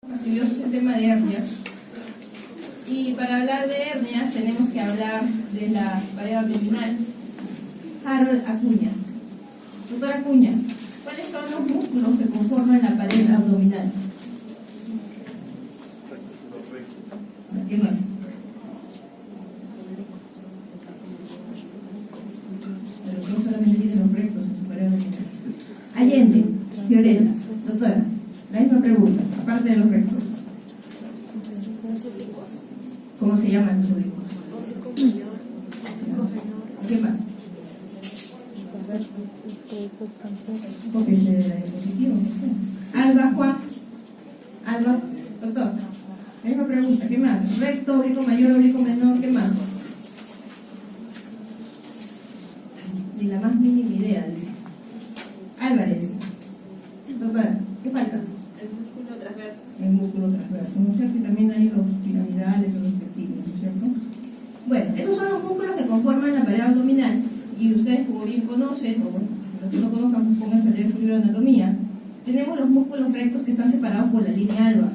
Fastidioso es el tema de hernias. Y para hablar de hernias tenemos que hablar de la pared abdominal. Harold Acuña. Doctor Acuña, ¿cuáles son los músculos que conforman la pared abdominal? ¿Qué más? Pero no solamente tiene los rectos en su pared abdominal. Allende, Fiorella, doctora, la misma pregunta, aparte de los rectos. ¿Cómo se llaman los oblicuos? Oblicuo mayor, oblicuo menor. ¿Qué más? Cópiese de la diapositiva. Alba, Juan. Alba, doctor. La misma pregunta, ¿qué más? Recto, oblicuo mayor, oblicuo menor, ¿qué más? Ni la más mínima idea, dice. Álvarez. Doctora, ¿qué falta? El músculo transverso. El músculo transverso, ¿no es cierto? Y también hay los piramidales o los pectíneos, ¿no es cierto? Bueno, esos son los músculos que conforman la pared abdominal y ustedes, como bien conocen, o bueno, los que no conozcan, pónganse a leer su libro de anatomía. Tenemos los músculos rectos que están separados por la línea alba.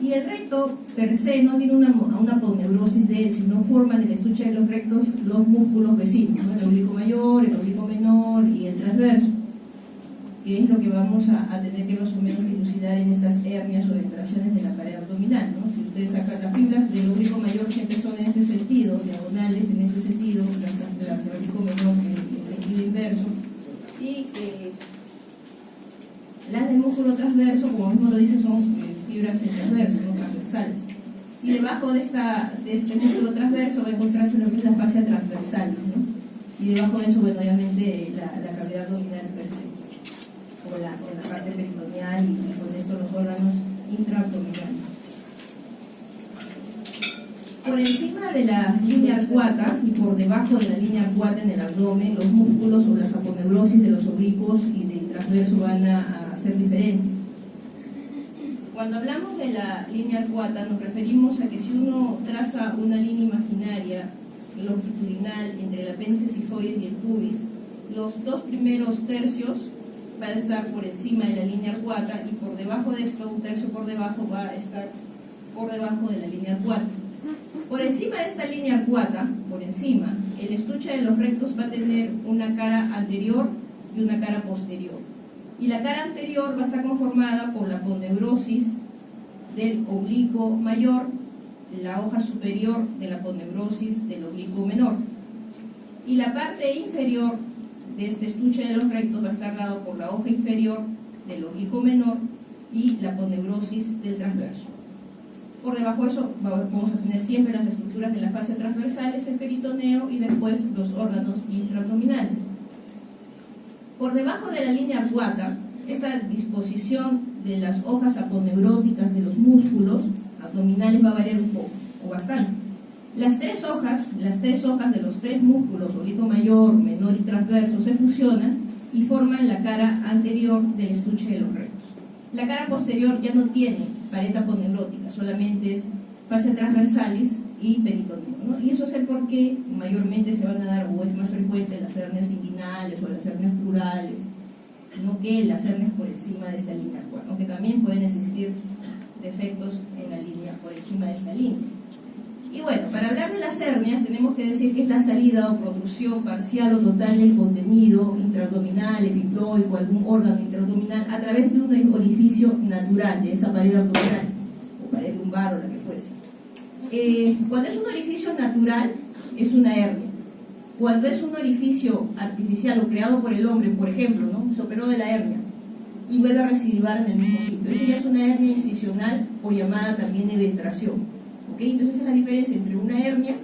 Y el recto, per se, no tiene una aponeurosis de él, sino forman en el estuche de los rectos los músculos vecinos, ¿no? El oblicuo mayor, el oblicuo menor y el transverso, que es lo que vamos a tener que más o menos dilucidar en estas hernias o depresiones de la pared abdominal, ¿no? Si ustedes sacan las fibras del oblicuo mayor siempre son en este sentido, diagonales en este sentido, las del oblicuo menor en sentido inverso, y las del músculo transverso, como mismo lo dice, son fibras en transverso, ¿no? Transversales. Y debajo de este músculo transverso va a encontrarse lo que es la fascia transversal, ¿no? Y debajo de eso, bueno, obviamente la cavidad abdominal per se, o la parte peritoneal y con esto los órganos intraabdominales. Por encima de la línea arcuata y por debajo de la línea arcuata en el abdomen, los músculos o las aponeurosis de los oblicuos y del transverso van a ser diferentes. Cuando hablamos de la línea arcuata nos referimos a que si uno traza una línea imaginaria longitudinal entre el apéndice sifoides y el pubis, los dos primeros tercios va a estar por encima de la línea arcuata y por debajo de esto, un tercio por debajo, va a estar por debajo de la línea arcuata. Por encima de esta línea arcuata, por encima, el estuche de los rectos va a tener una cara anterior y una cara posterior. Y la cara anterior va a estar conformada por la aponeurosis del oblicuo mayor, la hoja superior de la aponeurosis del oblicuo menor. Y la parte inferior de este estuche de los rectos va a estar dado por la hoja inferior del oblicuo menor y la aponeurosis del transverso. Por debajo de eso vamos a tener siempre las estructuras de la fascia transversales, el peritoneo y después los órganos intraabdominales. Por debajo de la línea arcuata, esta disposición de las hojas aponeuróticas de los músculos abdominales va a variar un poco, o bastante. Las tres hojas de los tres músculos, oblicuo mayor, menor y transverso, se fusionan y forman la cara anterior del estuche de los rectos. La cara posterior ya no tiene pared aponeurótica, solamente es fascia transversalis y peritoneo, ¿no? Y eso es el por qué mayormente se van a dar, o es más frecuente, las hernias inguinales o las hernias plurales, no que las hernias por encima de esta línea, aunque también pueden existir defectos en la línea por encima de esta línea. Y bueno, para hablar de las hernias tenemos que decir que es la salida o protrusión parcial o total del contenido intraabdominal, epiploico, algún órgano intraabdominal a través de un orificio natural de esa pared abdominal o pared lumbar o la que fuese. Cuando es un orificio natural es una hernia. Cuando es un orificio artificial o creado por el hombre, por ejemplo, ¿no? Se operó de la hernia y vuelve a recidivar en el mismo sitio, eso ya es una hernia incisional o llamada también eventración. ¿Okay? Entonces esa es la diferencia entre una hernia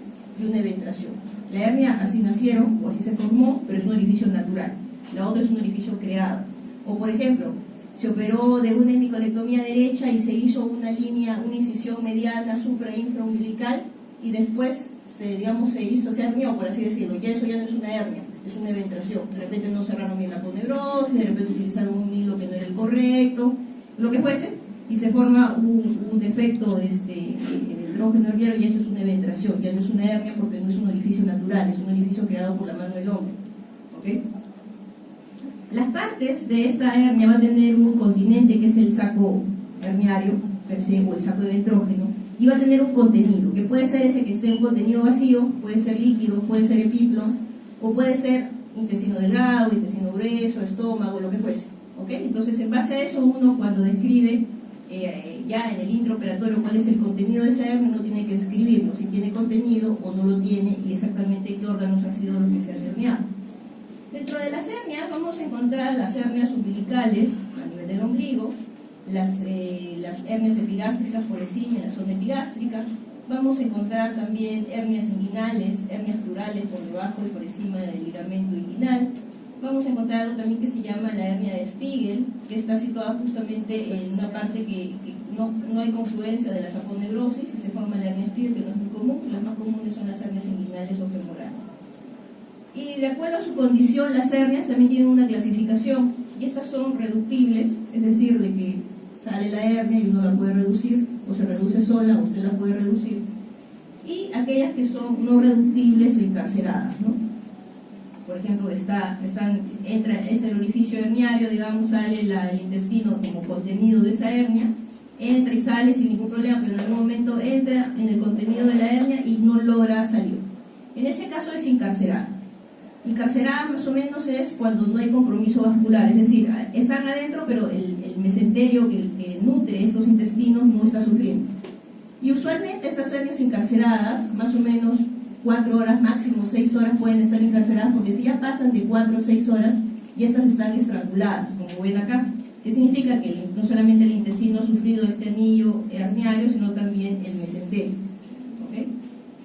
y una eventración. La hernia así nacieron o así se formó, pero es un orificio natural. La otra es un orificio creado. O por ejemplo, se operó de una hemicolectomía derecha y se hizo una línea, una incisión mediana supra infraumbilical y después se hernió, por así decirlo. Ya eso ya no es una hernia, es una eventración. De repente no cerraron bien la aponeurosis, de repente utilizaron un hilo que no era el correcto, lo que fuese, y se forma un defecto electrógeno herniano y eso es una eventración, ya no es una hernia porque no es un orificio natural, es un orificio creado por la mano del hombre. ¿Okay? Las partes de esta hernia va a tener un continente que es el saco herniario, per se, o el saco de estrógeno, y va a tener un contenido, que puede ser ese que esté un contenido vacío, puede ser líquido, puede ser epiplon, o puede ser intestino delgado, intestino grueso, estómago, lo que fuese. ¿Ok? Entonces, en base a eso, uno cuando describe ya en el intraoperatorio cuál es el contenido de esa hernia, uno tiene que escribirlo, si tiene contenido o no lo tiene, y exactamente qué órganos han sido los que se han herniado. Dentro de las hernias vamos a encontrar las hernias umbilicales a nivel del ombligo, las hernias epigástricas por encima en la zona epigástrica. Vamos a encontrar también hernias inguinales, hernias plurales por debajo y por encima del ligamento inguinal. Vamos a encontrar algo también que se llama la hernia de Spiegel, que está situada justamente en una parte que no hay confluencia de la saponeurosis y se forma la hernia Spiegel, que no es muy común. Las más comunes son las hernias inguinales o femorales. Y de acuerdo a su condición, las hernias también tienen una clasificación, y estas son reductibles, es decir, de que sale la hernia y uno la puede reducir, o se reduce sola, o usted la puede reducir, y aquellas que son no reductibles o encarceradas, ¿no? Por ejemplo, es el orificio herniario, digamos, sale el intestino como contenido de esa hernia, entra y sale sin ningún problema, pero en algún momento entra en el contenido de la hernia y no logra salir. En ese caso es incarcerada. Incarcerada más o menos es cuando no hay compromiso vascular, es decir, están adentro, pero el mesenterio que nutre estos intestinos no está sufriendo. Y usualmente estas hernias incarceradas, más o menos 4 horas, máximo 6 horas pueden estar encarceradas, porque si ya pasan de 4 o 6 horas, ya estas están estranguladas, como ven acá. ¿Qué significa? Que no solamente el intestino ha sufrido este anillo herniario, sino también el mesenterio. ¿Okay?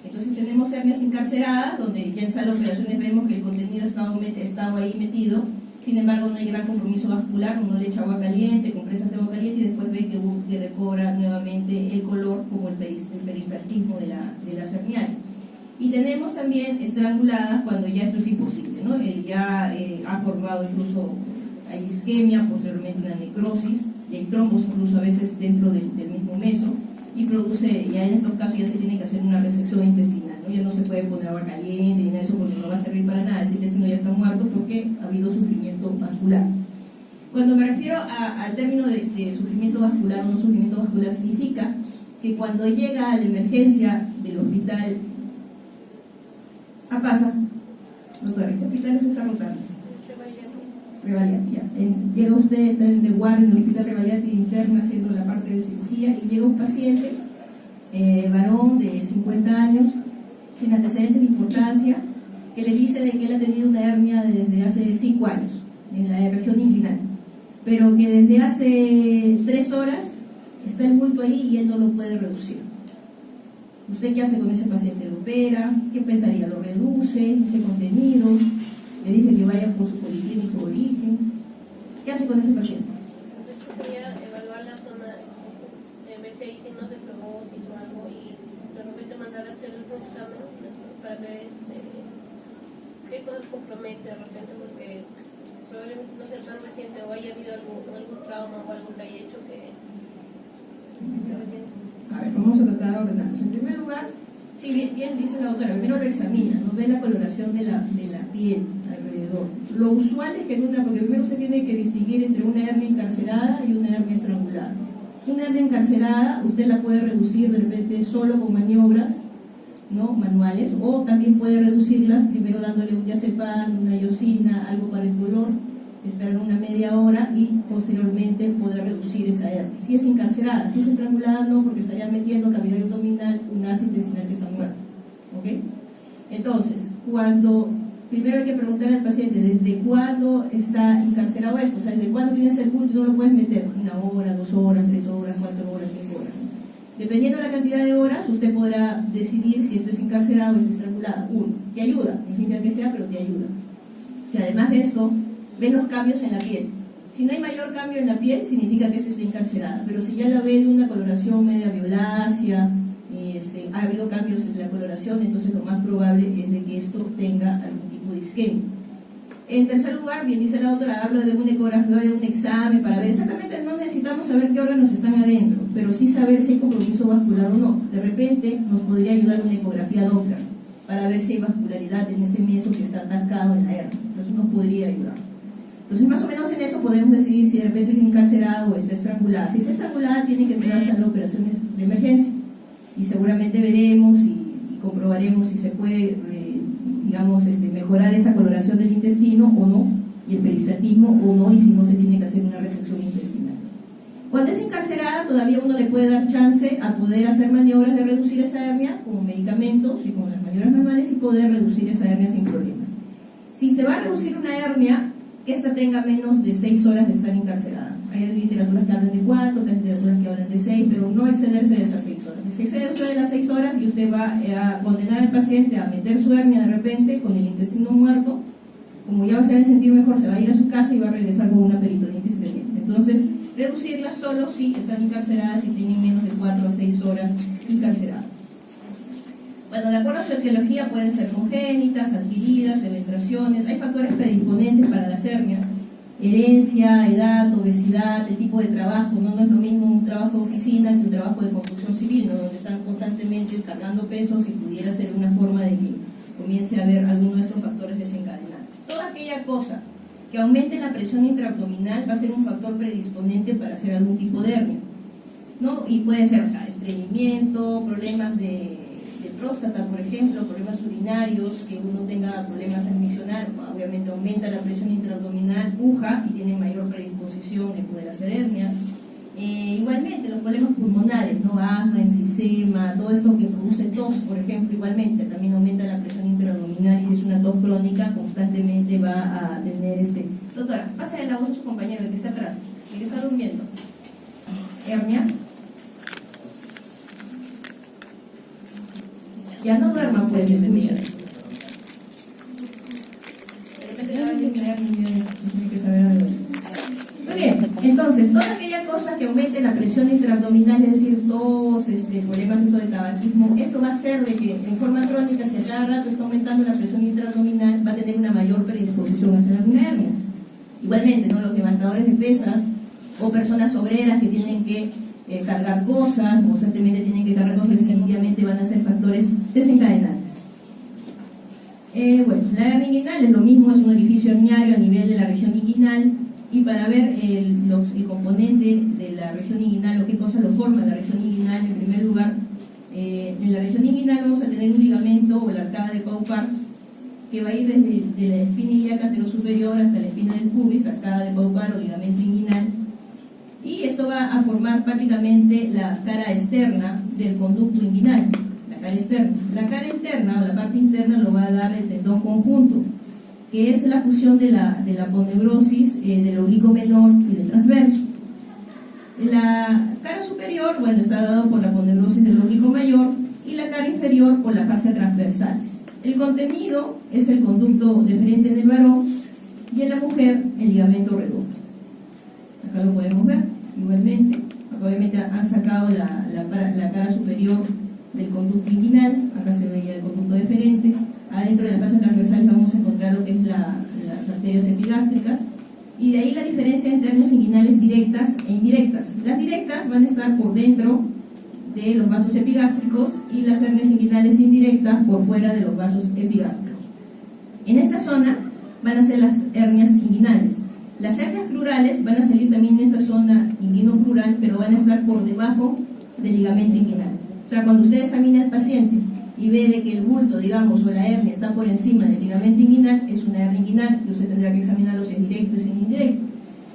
Entonces tenemos hernias incarceradas, donde ya en sala de operaciones vemos que el contenido estaba ahí metido, sin embargo no hay gran compromiso vascular, uno le echa agua caliente, compresas de agua caliente, y después ve que recobra nuevamente el color, como el peristaltismo de las herniales. Y tenemos también estranguladas cuando ya esto es imposible, ¿no? Ya ha formado incluso, hay isquemia, posteriormente una necrosis, y hay trombos incluso a veces dentro del mismo meso, y produce, ya en estos casos ya se tiene que hacer una resección intestinal, ¿no? Ya no se puede poner agua caliente ni nada de eso, porque no va a servir para nada, ese intestino ya está muerto porque ha habido sufrimiento vascular. Cuando me refiero al término de sufrimiento vascular o no sufrimiento vascular, significa que cuando llega a la emergencia del hospital, pasa, doctora, ¿qué hospital se está rotando? Revaliati, ya. Llega usted, está de guardia en el hospital Revaliati interna haciendo la parte de cirugía, y llega un paciente, varón de 50 años, sin antecedentes de importancia, que le dice de que él ha tenido una hernia desde hace 5 años, en la región inguinal, pero que desde hace 3 horas está el bulto ahí y él no lo puede reducir. ¿Usted qué hace con ese paciente? ¿Lo opera? ¿Qué pensaría? ¿Lo reduce? ¿Ese contenido? ¿Le dice que vaya por su policlínico de origen? ¿Qué hace con ese paciente? Quería evaluar la zona, ver si hay signos de fibrosis o algo, y de repente mandar a hacer un examen para ver qué cosas compromete de repente, porque probablemente no sea tan reciente o haya habido algún trauma o algo que haya hecho que... A ver, vamos a tratar de ordenarnos. En primer lugar, sí, bien dice la doctora, primero lo examina, no ve la coloración de la piel alrededor. Lo usual es que porque primero usted tiene que distinguir entre una hernia encarcerada y una hernia estrangulada. Una hernia encarcerada usted la puede reducir de repente solo con maniobras, ¿no?, manuales, o también puede reducirla primero dándole un diazepam, una iosina, algo para el dolor, esperar una media hora y posteriormente poder reducir esa hernia. Si es encarcerada, si es estrangulada, no, porque estaría metiendo cavidad abdominal un asa intestinal que está muerto. ¿Ok? Entonces, primero hay que preguntar al paciente desde cuándo está encarcerado esto, o sea, desde cuándo tienes el bulto y no lo puedes meter, 1 hora, 2 horas, 3 horas, 4 horas, 5 horas. Dependiendo de la cantidad de horas, usted podrá decidir si esto es encarcerado o es estrangulado. Te ayuda, no significa que sea, pero te ayuda. Si además de esto, ven los cambios en la piel. Si no hay mayor cambio en la piel, significa que esto está encarcerada, pero si ya la ve de una coloración media violácea, ha habido cambios en la coloración, entonces lo más probable es de que esto tenga algún tipo de isquemia. En tercer lugar, bien dice la doctora, habla de una ecografía, de un examen para ver exactamente, no necesitamos saber qué órganos están adentro, pero sí saber si hay compromiso vascular o no. De repente nos podría ayudar una ecografía Doppler para ver si hay vascularidad en ese meso que está atacado en la hernia, entonces nos podría ayudar. Entonces, más o menos en eso podemos decidir si de repente está encarcerada o está estrangulada. Si está estrangulada, tiene que entrarse a las operaciones de emergencia. Y seguramente veremos y comprobaremos si se puede, digamos, mejorar esa coloración del intestino o no, y el peristaltismo o no, y si no se tiene que hacer una resección intestinal. Cuando es encarcerada, todavía uno le puede dar chance a poder hacer maniobras de reducir esa hernia con medicamentos y con las maniobras manuales y poder reducir esa hernia sin problemas. Si se va a reducir una hernia, que ésta tenga menos de 6 horas de estar encarcerada. Hay literaturas que hablan de 4, otras literaturas que hablan de 6, pero no excederse de esas 6 horas. Si excede usted de las 6 horas y usted va a condenar al paciente a meter su hernia de repente con el intestino muerto, como ya se va a sentir mejor, se va a ir a su casa y va a regresar con una peritonitis tremenda. Entonces, reducirla solo si están encarceradas y tienen menos de 4 a 6 horas encarceradas. Bueno, de acuerdo a su etiología pueden ser congénitas, adquiridas, eventraciones. Hay factores predisponentes para las hernias: herencia, edad, obesidad, el tipo de trabajo. No es lo mismo un trabajo de oficina que un trabajo de construcción civil, ¿no? Donde están constantemente cargando pesos y pudiera ser una forma de que comience a haber alguno de estos factores desencadenantes. Toda aquella cosa que aumente la presión intraabdominal va a ser un factor predisponente para hacer algún tipo de hernia, ¿no? Y puede ser, estreñimiento, problemas de próstata, por ejemplo, problemas urinarios, que uno tenga problemas admisionales, obviamente aumenta la presión intraabdominal, puja y tiene mayor predisposición de poder hacer hernias. Igualmente los problemas pulmonares, ¿no? Asma, enfisema, todo esto que produce tos, por ejemplo, igualmente también aumenta la presión intraabdominal, y si es una tos crónica constantemente va a tener Doctora, pásale la voz a su compañero, el que está atrás, el que está durmiendo. Hernias. Ya no duerma, pues, escucha. De repente alguien tiene que saber algo. Muy bien, entonces, toda aquella cosa que aumente la presión intraabdominal, es decir, tos, problemas de tabaquismo, esto va a hacer de que en forma crónica, si a cada rato está aumentando la presión intraabdominal, va a tener una mayor predisposición a hacer alguna hernia. Igualmente, ¿no? Los levantadores de pesas o personas obreras que tienen que cargar cosas, constantemente tienen que cargar cosas, definitivamente van a ser factores desencadenantes. Bueno, la hernia inguinal es lo mismo, es un orificio herniario a nivel de la región inguinal, y para ver el componente de la región inguinal o qué cosa lo forma la región inguinal, en primer lugar, en la región inguinal vamos a tener un ligamento o la arcada de Paupar que va a ir desde la espina ilíaca anterosuperior hasta la espina del pubis, arcada de Paupar o ligamento inguinal. Y esto va a formar prácticamente la cara externa del conducto inguinal, la cara externa. La cara interna o la parte interna lo va a dar el tendón conjunto, que es la fusión de la aponeurosis del oblicuo menor y del transverso. La cara superior, bueno, está dado por la aponeurosis del oblicuo mayor, y la cara inferior por la fascia transversalis. El contenido es el conducto deferente en el varón y en la mujer el ligamento redondo. Acá lo podemos ver, igualmente. Acá obviamente han sacado la cara superior del conducto inguinal, acá se veía el conducto deferente. Adentro de la fascia transversal vamos a encontrar lo que es las arterias epigástricas, y de ahí la diferencia entre hernias inguinales directas e indirectas. Las directas van a estar por dentro de los vasos epigástricos y las hernias inguinales indirectas por fuera de los vasos epigástricos. En esta zona van a ser las hernias inguinales. Las hernias plurales van a salir también en esta zona inguino-plural, pero van a estar por debajo del ligamento inguinal. O sea, cuando usted examina al paciente y ve de que el bulto, digamos, o la hernia está por encima del ligamento inguinal, es una hernia inguinal, y usted tendrá que examinarlo si es directo o si es indirecto.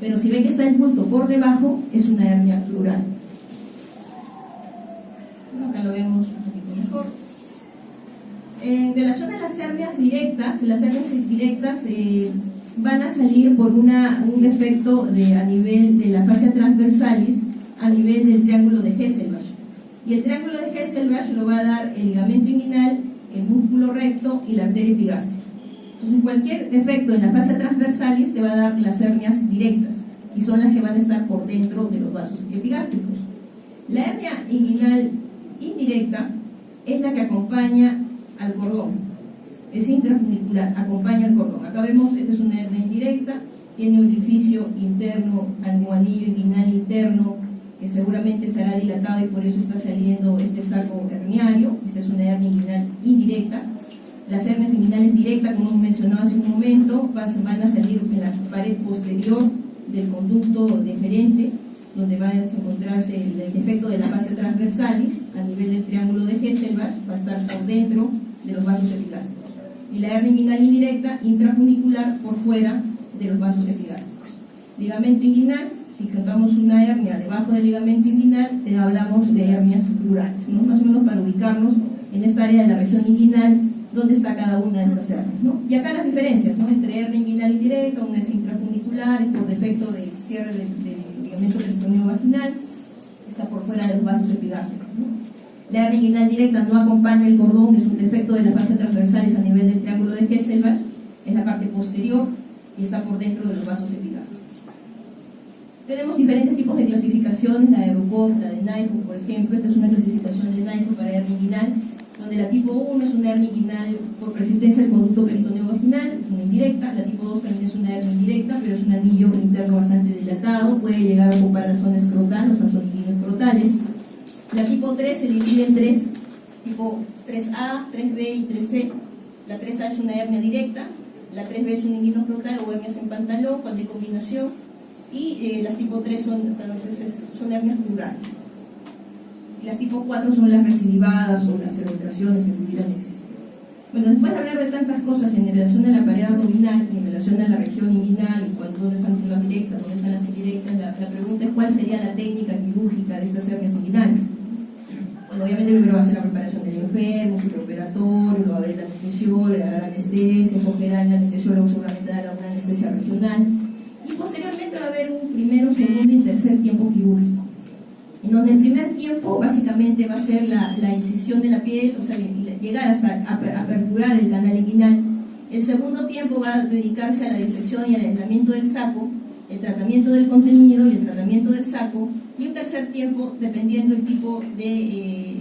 Pero si ve que está el bulto por debajo, es una hernia plural. Acá lo vemos un poquito mejor. En relación a las hernias directas van a salir por un defecto a nivel de la fascia transversalis, a nivel del triángulo de Hesselbach. Y el triángulo de Hesselbach lo va a dar el ligamento inguinal, el músculo recto y la arteria epigástrica. Entonces, cualquier defecto en la fascia transversalis te va a dar las hernias directas, y son las que van a estar por dentro de los vasos epigástricos. La hernia inguinal indirecta es la que acompaña al cordón, es intrafunicular, acompaña al cordón. Acá vemos, esta es una hernia indirecta, tiene un orificio interno, almohadillo inguinal interno, que seguramente estará dilatado y por eso está saliendo este saco herniario. Esta es una hernia inguinal indirecta. Las hernias inguinales directas, como hemos mencionado hace un momento, van a salir en la pared posterior del conducto deferente, donde va a encontrarse el defecto de la fascia transversalis a nivel del triángulo de Hesselbach, va a estar por dentro de los vasos epigásticos. Y la hernia inguinal indirecta, intrafunicular, por fuera de los vasos epigásticos. Ligamento inguinal, si encontramos una hernia debajo del ligamento inguinal, hablamos de hernias plurales, ¿no? Más o menos para ubicarnos en esta área de la región inguinal, donde está cada una de estas hernias, ¿no? Y acá las diferencias, ¿no? Entre hernia inguinal indirecta, una es intrafunicular, y por defecto del cierre del ligamento peritoneo vaginal, está por fuera de los vasos epigásticos, ¿no? La hernia inguinal directa no acompaña el cordón, es un defecto de la fascia transversalis a nivel del triángulo de Hesselbach, es la parte posterior y está por dentro de los vasos epigásticos. Tenemos diferentes tipos de clasificaciones, la de Rukov, la de Nyquist, por ejemplo. Esta es una clasificación de Nyquist para hernia inguinal, donde la tipo 1 es una hernia inguinal por persistencia del conducto peritoneo vaginal, es una indirecta. La tipo 2 también es una hernia indirecta, pero es un anillo interno bastante dilatado, puede llegar a ocupar la zona escrotal, o sea, son escrotales. La tipo 3 se divide en tres, tipo 3A, 3B y 3C. La 3A es una hernia directa, la 3B es un inguino escrotal o hernias en pantalón, cuando hay combinación. Y las tipo 3 son hernias plurales. Y las tipo 4 son las recidivadas o las erotraciones que pudieran existir. Bueno, después de hablar de tantas cosas en relación a la pared abdominal y en relación a la región inguinal, y dónde están las directas, dónde están las indirectas, la pregunta es cuál sería la técnica quirúrgica de estas hernias inguinales. Bueno, obviamente primero va a ser la preparación del enfermo, su preoperatorio, va a haber el anestesiólogo, le dará la anestesia, escogerá el anestesiólogo, seguramente dará una anestesia regional. Y posteriormente va a haber un primero, segundo y tercer tiempo quirúrgico, en donde el primer tiempo básicamente va a ser la incisión de la piel, o sea, llegar hasta aperturar el canal inguinal. El segundo tiempo va a dedicarse a la disección y al aislamiento del saco, el tratamiento del contenido y el tratamiento del saco, y un tercer tiempo dependiendo del tipo de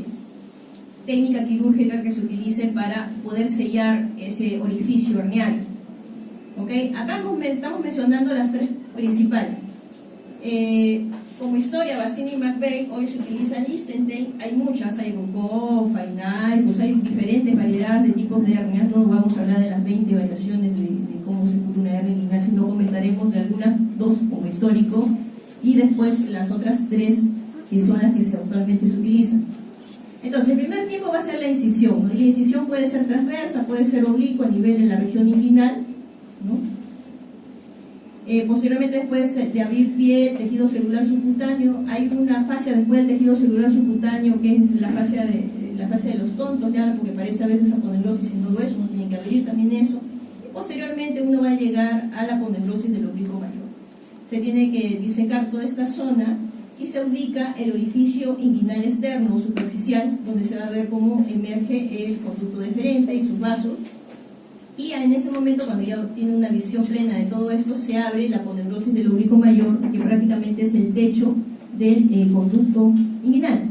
técnica quirúrgica que se utilice para poder sellar ese orificio herniario. ¿Okay? Acá estamos mencionando las tres principales. Como historia, Bassini y McVeigh, hoy se utiliza Lichtenstein, hay muchas, hay Rukov, hay Nyquist, hay diferentes variedades de tipos de hernias. No vamos a hablar de las 20 variaciones de cómo se cura una hernia inguinal, sino comentaremos de algunas, dos como histórico, y después las otras tres que son las que actualmente se utilizan. Entonces, el primer tiempo va a ser la incisión, ¿no? Y la incisión puede ser transversa, puede ser oblicua a nivel de la región inguinal, ¿no? Posteriormente, después de abrir piel, tejido celular subcutáneo, hay una fascia después del tejido celular subcutáneo que es la fascia de los tontos, ya, porque parece a veces aponeurosis y no lo es, uno tiene que abrir también eso. Y posteriormente uno va a llegar a la aponeurosis del oblicuo mayor. Se tiene que disecar toda esta zona y se ubica el orificio inguinal externo o superficial, donde se va a ver cómo emerge el conducto deferente y sus vasos. Y en ese momento, cuando ya tiene una visión plena de todo esto, se abre la aponeurosis del oblicuo mayor, que prácticamente es el techo del conducto inguinal,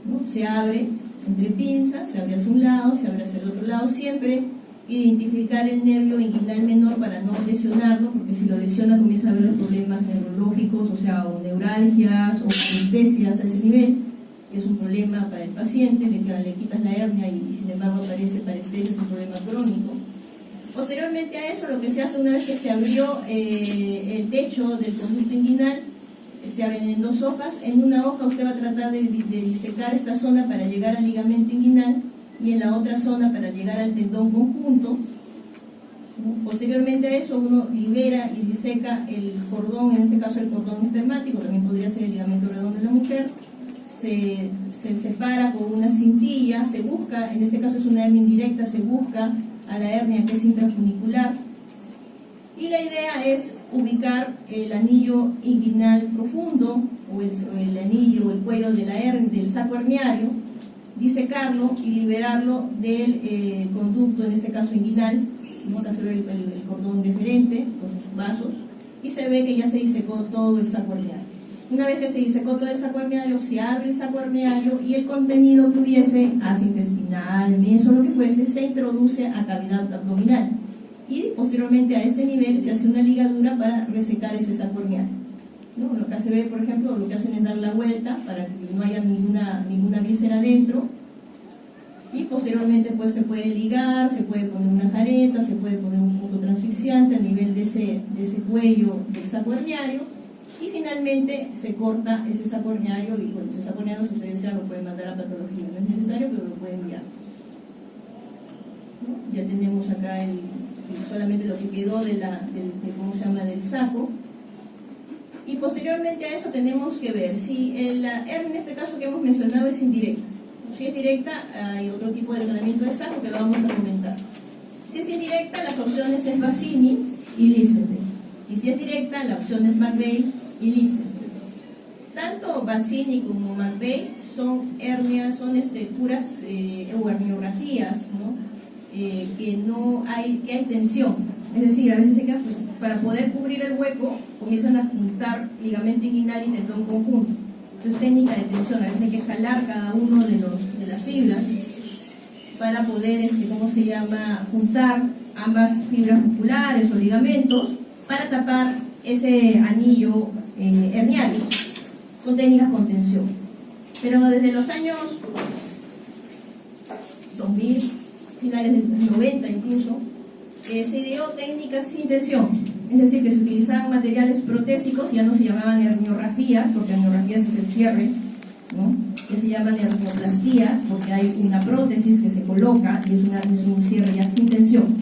¿no? Se abre entre pinzas, se abre hacia un lado, se abre hacia el otro lado, siempre identificar el nervio inguinal menor para no lesionarlo, porque si lo lesiona comienza a haber los problemas neurológicos, o sea, o neuralgias o anestesias a ese nivel. Es un problema para el paciente, le quitas la hernia y sin embargo aparece parestesia, es un problema crónico. Posteriormente a eso, lo que se hace una vez que se abrió el techo del conducto inguinal, se abren en dos hojas. En una hoja usted va a tratar de disecar esta zona para llegar al ligamento inguinal y en la otra zona para llegar al tendón conjunto. Posteriormente a eso uno libera y diseca el cordón, en este caso el cordón espermático, también podría ser el ligamento redondo de la mujer. Se separa con una cintilla, se busca, en este caso es una hernia indirecta, se busca a la hernia que es intrafunicular, y la idea es ubicar el anillo inguinal profundo o el anillo o el cuello de la hernia, del saco herniario, disecarlo y liberarlo del conducto, en este caso inguinal, ¿no? Acá se ve el cordón deferente con sus vasos y se ve que ya se disecó todo el saco herniario. Una vez que se disecó todo el saco herniario, se abre el saco herniario y el contenido que hubiese, ácido intestinal, meso, lo que fuese, se introduce a cavidad abdominal. Y posteriormente a este nivel se hace una ligadura para resecar ese saco herniario, ¿no? Lo que se ve, por ejemplo, lo que hacen es dar la vuelta para que no haya ninguna víscera dentro. Y posteriormente pues se puede ligar, se puede poner una jareta, se puede poner un punto transfixiante a nivel de ese cuello del saco herniario, y finalmente se corta ese saco herniario, y bueno, ese saco herniario, si ustedes desean, lo pueden mandar a patología, no es necesario, pero lo pueden enviar. ¿No? Ya tenemos acá solamente lo que quedó de ¿cómo se llama?, del saco. Y posteriormente a eso tenemos que ver si la hernia, en este caso que hemos mencionado, es indirecta. Si es directa, hay otro tipo de tratamiento de saco que lo vamos a comentar. Si es indirecta, las opciones es Bassini y Listenberg. Y si es directa, la opción es McVeigh y Listenberg. Tanto Bassini como McVeigh son hernias, son puras herniografías, ¿no? Que hay tensión. Es decir, a veces para poder cubrir el hueco comienzan a juntar ligamento inguinal y tendón conjunto. Entonces, técnica de tensión, a veces hay que jalar cada uno de las fibras para poder, juntar ambas fibras musculares o ligamentos para tapar ese anillo herniario. Son técnicas con tensión. Pero desde los años 2000, finales del 90 incluso, se dio técnicas sin tensión, es decir, que se utilizaban materiales protésicos, ya no se llamaban herniografías, porque herniografías es el cierre, ¿no? Que se llaman hernioplastías, porque hay una prótesis que se coloca y es un cierre ya sin tensión.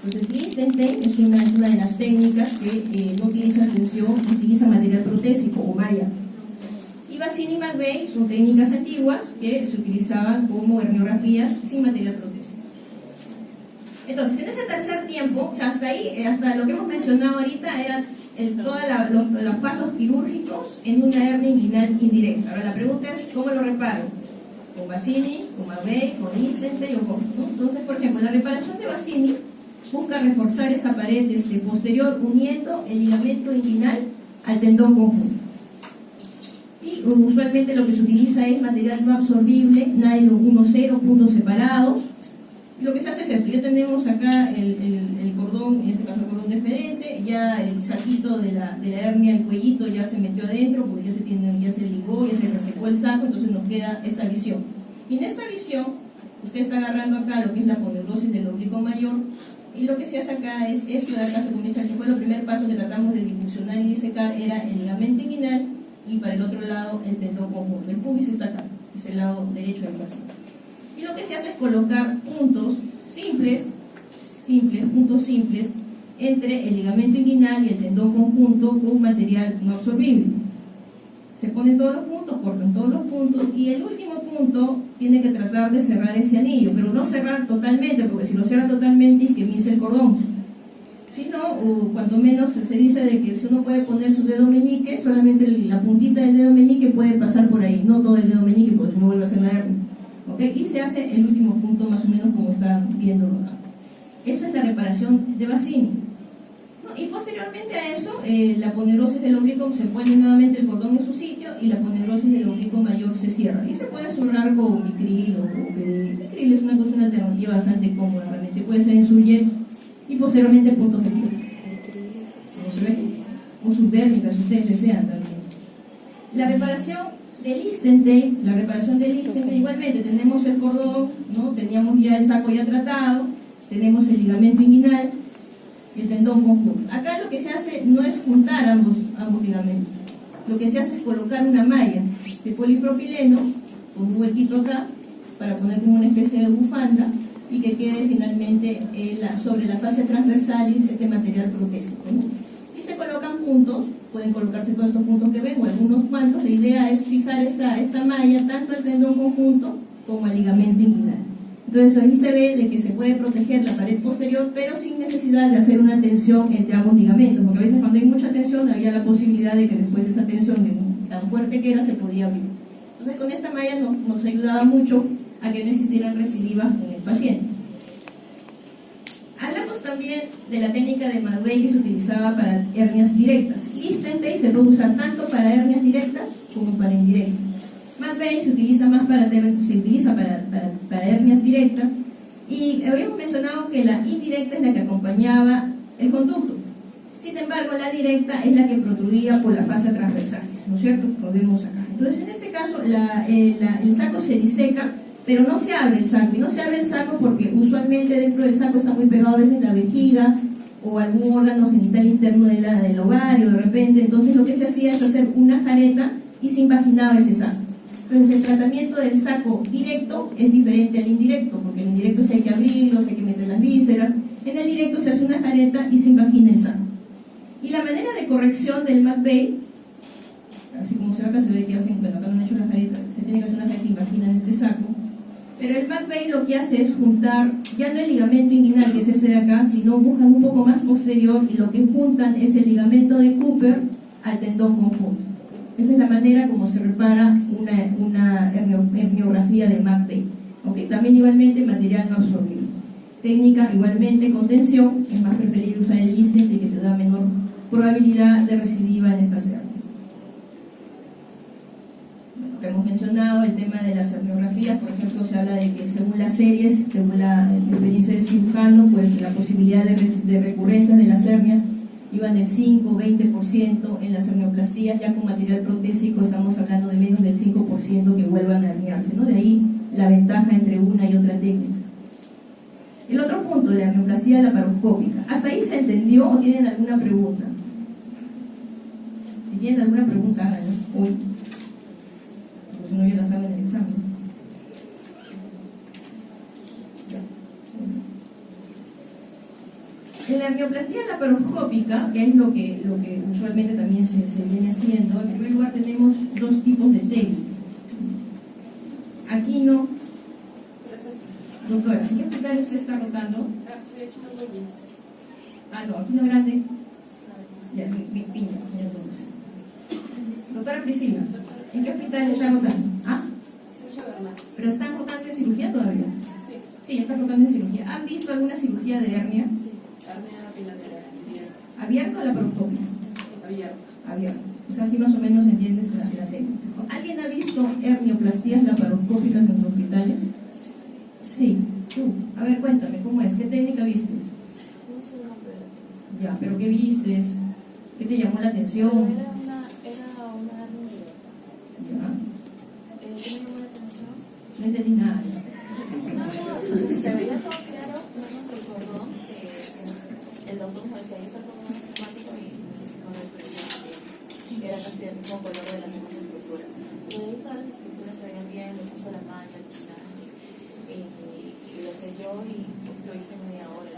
Entonces, Listenberg es una de las técnicas que no utiliza tensión, utiliza material protésico o malla. Y Bassini y McVeigh son técnicas antiguas que se utilizaban como herniografías sin material protésico. Entonces, en ese tercer tiempo, o sea, hasta lo que hemos mencionado ahorita, eran todos los pasos quirúrgicos en una hernia inguinal indirecta. Ahora la pregunta es, ¿cómo lo reparo? ¿Con Bassini, con McVeigh, con Listenberg o cómo? ¿No? Entonces, por ejemplo, la reparación de Bassini busca reforzar esa pared posterior uniendo el ligamento inguinal al tendón conjunto. Y usualmente lo que se utiliza es material no absorbible, nylon 1-0, puntos separados. Y lo que se hace es esto: ya tenemos acá el cordón, en este caso el cordón deferente, ya el saquito de la hernia, el cuellito ya se metió adentro porque ya se ligó, ya se resecó el saco, entonces nos queda esta visión. Y en esta visión, usted está agarrando acá lo que es la aponeurosis del oblicuo mayor, y lo que se hace acá es esto de acá, se comienza, que fue el primer paso que tratamos de difusionar y disecar, era el ligamento inguinal, y para el otro lado el tendón conjunto. El pubis está acá, es el lado derecho del paciente. Y lo que se hace es colocar puntos simples, entre el ligamento inguinal y el tendón conjunto con material no absorbible. Se ponen todos los puntos, cortan todos los puntos, y el último punto tiene que tratar de cerrar ese anillo, pero no cerrar totalmente, porque si lo cierra totalmente es que mise el cordón. Si no, cuanto menos se dice de que si uno puede poner su dedo meñique, solamente la puntita del dedo meñique puede pasar por ahí, no todo el dedo meñique, porque si no vuelve a hacer la hernia. ¿Okay? Y se hace el último punto más o menos como está viendo acá. Eso es la reparación de Bassini. ¿No? Y posteriormente a eso, la aponeurosis del oblicuo, se pone nuevamente el cordón en su sitio y la aponeurosis del oblicuo mayor se cierra. Y se puede cerrar con Vicryl o PD. Vicryl es una alternativa bastante cómoda, realmente puede ser en Surjet, y posteriormente puntos de piel. ¿Cómo se ve? O subdérmica, si ustedes desean también. La reparación de Listenberg, igualmente tenemos el cordón, ¿no? Teníamos ya el saco ya tratado, tenemos el ligamento inguinal y el tendón conjunto. Acá lo que se hace no es juntar ambos ligamentos, lo que se hace es colocar una malla de polipropileno con un huequito acá para poner como una especie de bufanda y que quede finalmente sobre la fascia transversalis este material protésico, ¿no? Y se colocan puntos, pueden colocarse todos estos puntos que ven o algunos cuantos. La idea es fijar esta malla tanto al tendón conjunto como al ligamento inguinal. Entonces ahí se ve de que se puede proteger la pared posterior, pero sin necesidad de hacer una tensión entre ambos ligamentos, porque a veces cuando hay mucha tensión había la posibilidad de que después esa tensión tan fuerte que era se podía abrir. Entonces con esta malla nos ayudaba mucho a que no existieran recidivas en el paciente. Hablamos también de la técnica de McVeigh que se utilizaba para hernias directas. Listenberg se puede usar tanto para hernias directas como para indirectas. McVeigh se utiliza más para hernias directas, y habíamos mencionado que la indirecta es la que acompañaba el conducto. Sin embargo, la directa es la que protruía por la fascia transversal, ¿no es cierto? Lo vemos acá. Entonces, en este caso, el saco se diseca pero no se abre el saco, y no se abre el saco porque usualmente dentro del saco está muy pegado a veces la vejiga o algún órgano genital interno del ovario de repente. Entonces lo que se hacía es hacer una jareta y se impaginaba ese saco. Entonces el tratamiento del saco directo es diferente al indirecto, porque el indirecto sí hay que abrirlo, sí hay que meter las vísceras. En el directo se hace una jareta y se impagina el saco. Y la manera de corrección del McVeigh, así como se ve acá, se ve que hacen, bueno, acá no han hecho la jareta, se tiene que hacer una jareta y impaginan este saco. Pero el McVeigh lo que hace es juntar, ya no el ligamento inguinal, que es este de acá, sino buscan un poco más posterior, y lo que juntan es el ligamento de Cooper al tendón conjunto. Esa es la manera como se repara una herniografía de McVeigh. ¿Okay? También igualmente material no absorbido. Técnica igualmente con tensión, es más preferible usar el Listent, que te da menor probabilidad de recidiva en estas hernias. Que hemos mencionado el tema de las herniografías, por ejemplo, se habla de que según las series, según la experiencia del cirujano, pues la posibilidad de recurrencias de las hernias iban del 5-20%, en las hernioplastías ya con material protésico estamos hablando de menos del 5% que vuelvan a herniarse, ¿no? De ahí la ventaja entre una y otra técnica. El otro punto de la hernioplastia laparoscópica, ¿hasta ahí se entendió o tienen alguna pregunta? Si tienen alguna pregunta, háganla hoy. Si no, ya la saben en el examen. En la hernioplastia laparoscópica, que es lo que usualmente también se viene haciendo, en primer lugar tenemos dos tipos de técnicas. Aquino. Doctora, ¿en qué hospital usted está rotando? No, Aquino Grande. Ya, Piña. Doctora Priscila, ¿en qué hospital está rotando? ¿Ah? ¿Pero están rotando en cirugía todavía? Sí, están rotando en cirugía. ¿Han visto alguna cirugía de hernia? Sí, hernia bilateral. ¿Abierto o laparoscópica? Abierto. O sea, así más o menos entiendes la técnica. ¿Alguien ha visto hernioplastías laparoscópicas en los hospitales? Sí. Tú. A ver, cuéntame, ¿cómo es? ¿Qué técnica vistes? No sé el nombre. Ya, ¿pero qué vistes? ¿Qué te llamó la atención? Era una hernia. Ya. ¿Qué me llamó la atención? No entendí nada. Se veía todo claro, menos el cordón, que el doctor me decía, ahí está todo automático y no me expresaba bien. Era casi el mismo color de la misma estructura. Y de ahí todas las estructuras se veían bien, le puso la malla al final, y lo selló y lo hice en media hora.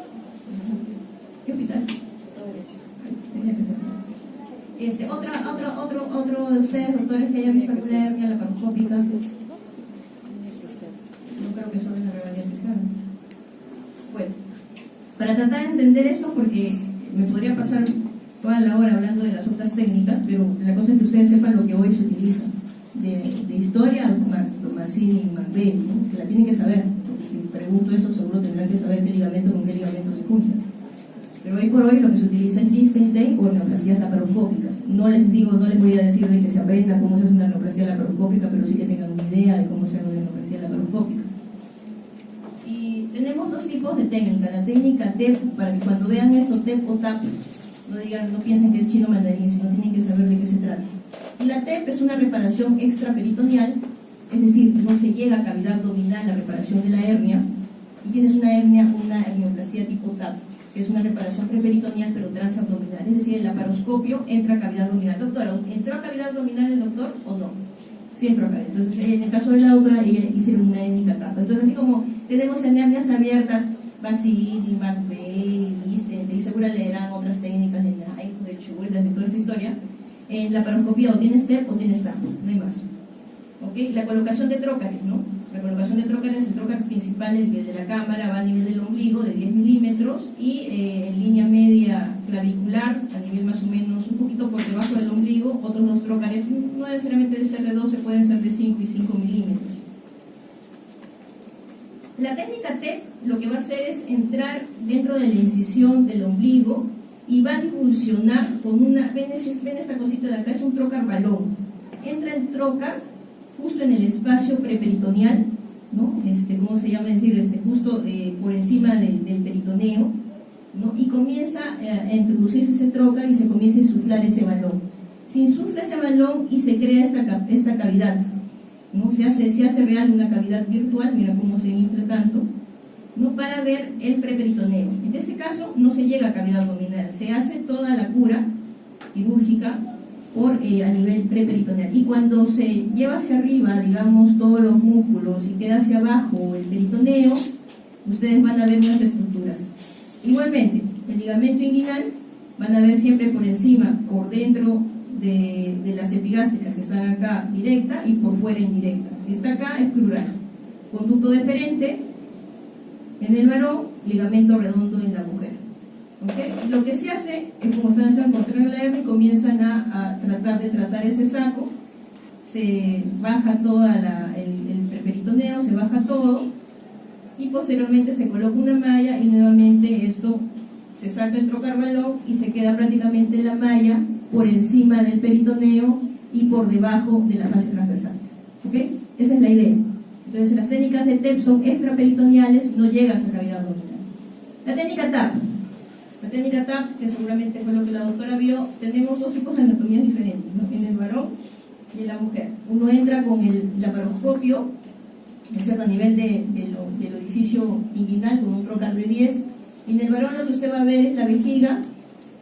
¿Qué hospital? Todo derecho. Tenía que ser. Otro de ustedes, doctores, que haya visto alguna hernia laparoscópica. No creo que solo es la rivalidad que saben. Bueno, para tratar de entender esto, porque me podría pasar toda la hora hablando de las otras técnicas, pero la cosa es que ustedes sepan lo que hoy se utiliza. De historia, Tomasini y McVeigh, ¿no? Que la tienen que saber, porque si pregunto eso seguro tendrán que saber qué ligamento con qué ligamento se juntan. Pero hoy por hoy lo que se utiliza es Liechtenstein o hernioplastías laparoscópicas. No les voy a decir de que se aprenda cómo se hace una hernioplastia laparoscópica, pero sí que tengan una idea de cómo se hace una hernioplastia laparoscópica. Y tenemos dos tipos de técnica. La técnica TEP, para que cuando vean esto, TEP o TAP, no piensen que es chino mandarín, sino tienen que saber de qué se trata. Y la TEP es una reparación extraperitoneal, es decir, no se llega a cavidad abdominal la reparación de la hernia, y tienes una hernioplastia tipo TAP, que es una reparación preperitoneal pero transabdominal, es decir, el laparoscopio entra a cavidad abdominal. Doctora, ¿entró a cavidad abdominal el doctor o no? Sí entró a cavidad. Entonces, en el caso de la doctora, ella hicieron una técnica TAP. Entonces, así como tenemos en hernias abiertas, Basidi, McVeigh, Liechtenstein, y seguro leerán otras técnicas de Knight, de Schultz, de toda esa historia. En la laparoscopía o tienes TEP o tienes TAP, no hay más. ¿Okay? La colocación de trócares, ¿no? La colocación de trócares, el trócar principal, el de la cámara, va a nivel del ombligo de 10 milímetros y en línea media clavicular, a nivel más o menos un poquito por debajo del ombligo, otros dos trócares, no necesariamente de ser de 12, pueden ser de 5 y 5 milímetros. La técnica TEP lo que va a hacer es entrar dentro de la incisión del ombligo y va a divulsionar con una, ven esta cosita de acá, es un trócar balón. Entra el trócar justo en el espacio preperitoneal, ¿no? ¿Cómo se llama decir? Justo por encima del peritoneo, ¿no? Y comienza a introducirse ese trócar y se comienza a insuflar ese balón. Se insufla ese balón y se crea esta cavidad, ¿no? Se hace real una cavidad virtual, mira cómo se infla tanto, ¿no? Para ver el preperitoneo. En este caso no se llega a cavidad abdominal, se hace toda la cura quirúrgica a nivel preperitoneal. Y cuando se lleva hacia arriba, digamos, todos los músculos y queda hacia abajo el peritoneo, ustedes van a ver unas estructuras. Igualmente, el ligamento inguinal van a ver siempre por encima, por dentro de las epigástricas que están acá directa y por fuera indirectas. Si está acá es crural. Conducto deferente en el varón, ligamento redondo en la mujer. ¿Okay? Y lo que se hace es, como están haciendo encontrar la hernia, comienzan a tratar ese saco, se baja todo el preperitoneo, se baja todo y posteriormente se coloca una malla y nuevamente esto se saca el trocarbalón y se queda prácticamente la malla por encima del peritoneo y por debajo de las fases transversales. ¿Okay? Esa es la idea. Entonces las técnicas de TEP son extraperitoneales, no llegas a cavidad abdominal. La técnica TAP. La técnica TAP, que seguramente fue lo que la doctora vio, tenemos dos tipos de anatomías diferentes, ¿no? En el varón y en la mujer. Uno entra con el laparoscopio, ¿no es cierto?, a nivel del orificio inguinal con un trocar de 10, y en el varón lo que usted va a ver es la vejiga,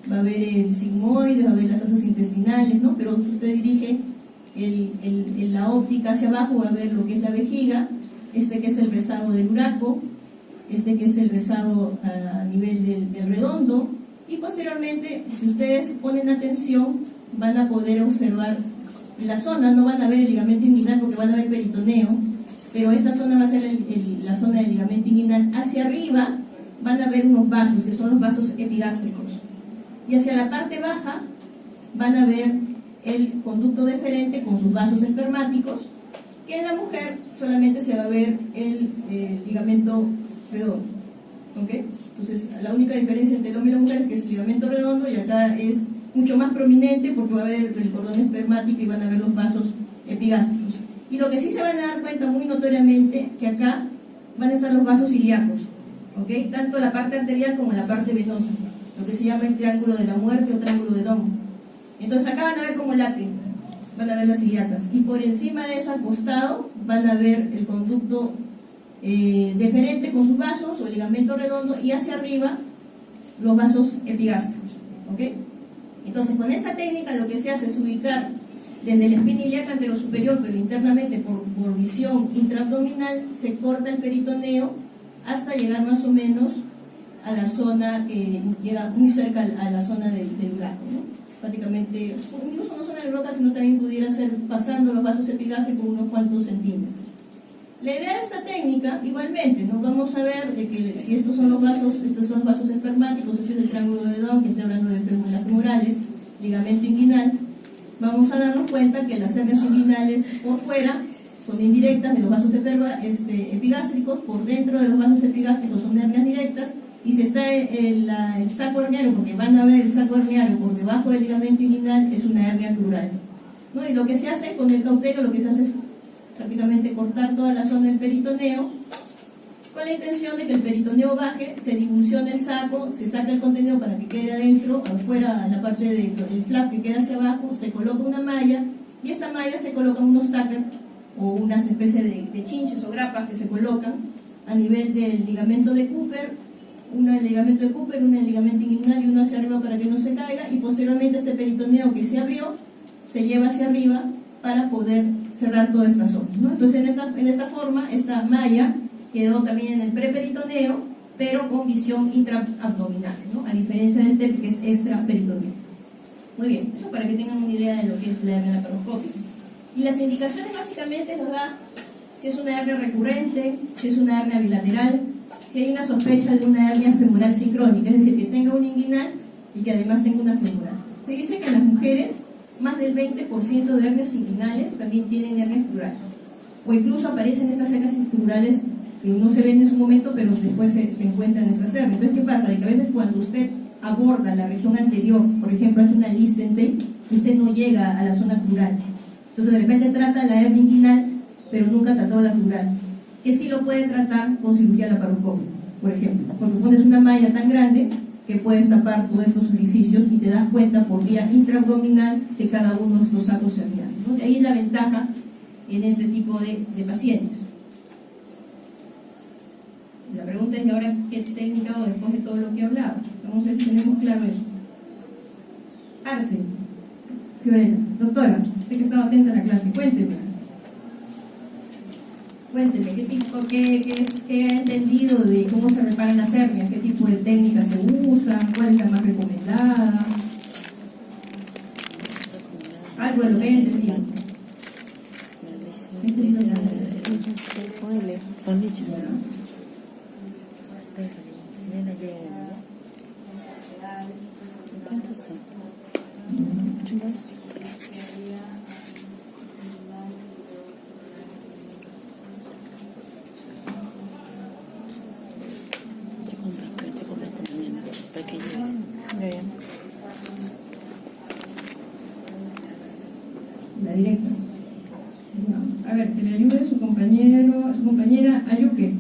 va a ver el sigmoide, va a ver las asas intestinales, ¿no? Pero usted dirige la óptica hacia abajo, va a ver lo que es la vejiga, que es el rezago del uraco, que es el rezago a nivel del redondo, y posteriormente, si ustedes ponen atención, van a poder observar la zona, no van a ver el ligamento inguinal porque van a ver peritoneo, pero esta zona va a ser la zona del ligamento inguinal. Hacia arriba van a ver unos vasos, que son los vasos epigástricos, y hacia la parte baja van a ver el conducto deferente con sus vasos espermáticos, que en la mujer solamente se va a ver el ligamento redondo. ¿Okay? Entonces, la única diferencia entre el hombre y la mujer es que es el ligamento redondo, y acá es mucho más prominente porque va a haber el cordón espermático y van a ver los vasos epigástricos. Y lo que sí se van a dar cuenta muy notoriamente, que acá van a estar los vasos ilíacos, ¿okay? Tanto la parte arterial como la parte venosa, lo que se llama el triángulo de la muerte o triángulo de Dohm. Entonces acá van a ver como late, van a ver las ilíacas, y por encima de eso, al costado, van a ver el conducto deferente con sus vasos o el ligamento redondo, y hacia arriba los vasos epigástricos. ¿Okay? Entonces, con esta técnica lo que se hace es ubicar desde la espina ilíaca anterosuperior, pero internamente por visión intraabdominal, se corta el peritoneo hasta llegar más o menos a la zona que llega muy cerca a la zona del uraco, ¿no? Prácticamente, incluso no zona del uraco, sino también pudiera ser pasando los vasos epigástricos unos cuantos centímetros. La idea de esta técnica, igualmente, nos vamos a ver de que si estos son los vasos espermáticos, este es el triángulo de Dohm, que estoy hablando de fémulas femorales, ligamento inguinal, vamos a darnos cuenta que las hernias inguinales por fuera son indirectas de los vasos epigástricos, por dentro de los vasos epigástricos son hernias directas, y si está el saco herniario, porque van a ver el saco herniario por debajo del ligamento inguinal, es una hernia crural, ¿no? Y lo que se hace con el cauterio, lo que se hace es prácticamente cortar toda la zona del peritoneo, con la intención de que el peritoneo baje, se divulsione el saco, se saca el contenido para que quede adentro, afuera, en la parte del flap que queda hacia abajo, se coloca una malla, y esta malla se colocan unos tackers o unas especies de chinches o grapas que se colocan a nivel del ligamento de Cooper, una del ligamento de Cooper, una del ligamento inguinal y una hacia arriba para que no se caiga, y posteriormente este peritoneo que se abrió se lleva hacia arriba para poder cerrar toda esta zona, ¿no? Entonces en esta forma, esta malla quedó también en el preperitoneo, pero con visión intraabdominal, ¿no? A diferencia del TEP, que es extraperitoneal. Muy bien, eso para que tengan una idea de lo que es la hernia laparoscópica. Y las indicaciones básicamente nos da si es una hernia recurrente, si es una hernia bilateral, si hay una sospecha de una hernia femoral sincrónica, es decir, que tenga un inguinal y que además tenga una femoral. Se dice que en las mujeres más del 20% de hernias inguinales también tienen hernias plurales, o incluso aparecen estas hernias plurales que no se ven en su momento, pero después se encuentran estas hernias. Entonces, ¿qué pasa? De que a veces cuando usted aborda la región anterior, por ejemplo, hace una Listenstein, usted no llega a la zona plural. Entonces, de repente trata la hernia inguinal, pero nunca trató la plural, que sí lo puede tratar con cirugía laparoscópica, por ejemplo, porque pones una malla tan grande que puedes tapar todos estos orificios y te das cuenta por vía intraabdominal de cada uno de estos sacos hernianos, ¿no? De ahí la ventaja en este tipo de pacientes. La pregunta es, ¿y ahora qué técnica hago después de todo lo que he hablado? Vamos a ver si tenemos claro eso. Arce, Fiorella, doctora, usted que estaba atenta a la clase, cuénteme, ¿qué ha entendido de cómo se reparan las hernias? ¿Qué tipo de técnicas se usan? ¿Cuál es la más recomendada? Algo de lo que he entendido. La directa. A ver, que le ayude su compañera Ayuque.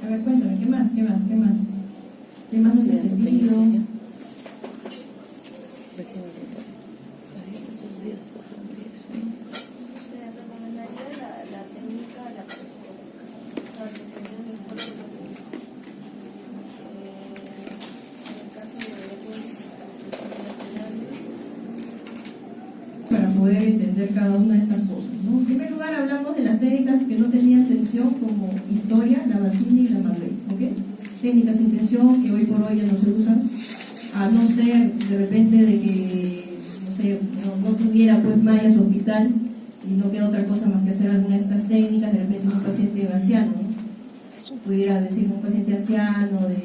A ver, cuéntame, ¿qué más has entendido? Se recomendaría la técnica de la persona, que sería mejor en el caso de Para poder entender cada una de estas cosas, ¿no? En primer lugar, hablamos de las técnicas que no tenían tensión, como historia, la Bassini y la Madeleine, ¿ok? Técnicas sin tensión que hoy por hoy ya no se usan, a no ser de repente de que no tuviera pues mallas hospital y no queda otra cosa más que hacer alguna de estas técnicas, de repente un paciente anciano, ¿no? Pudiera decir un paciente anciano de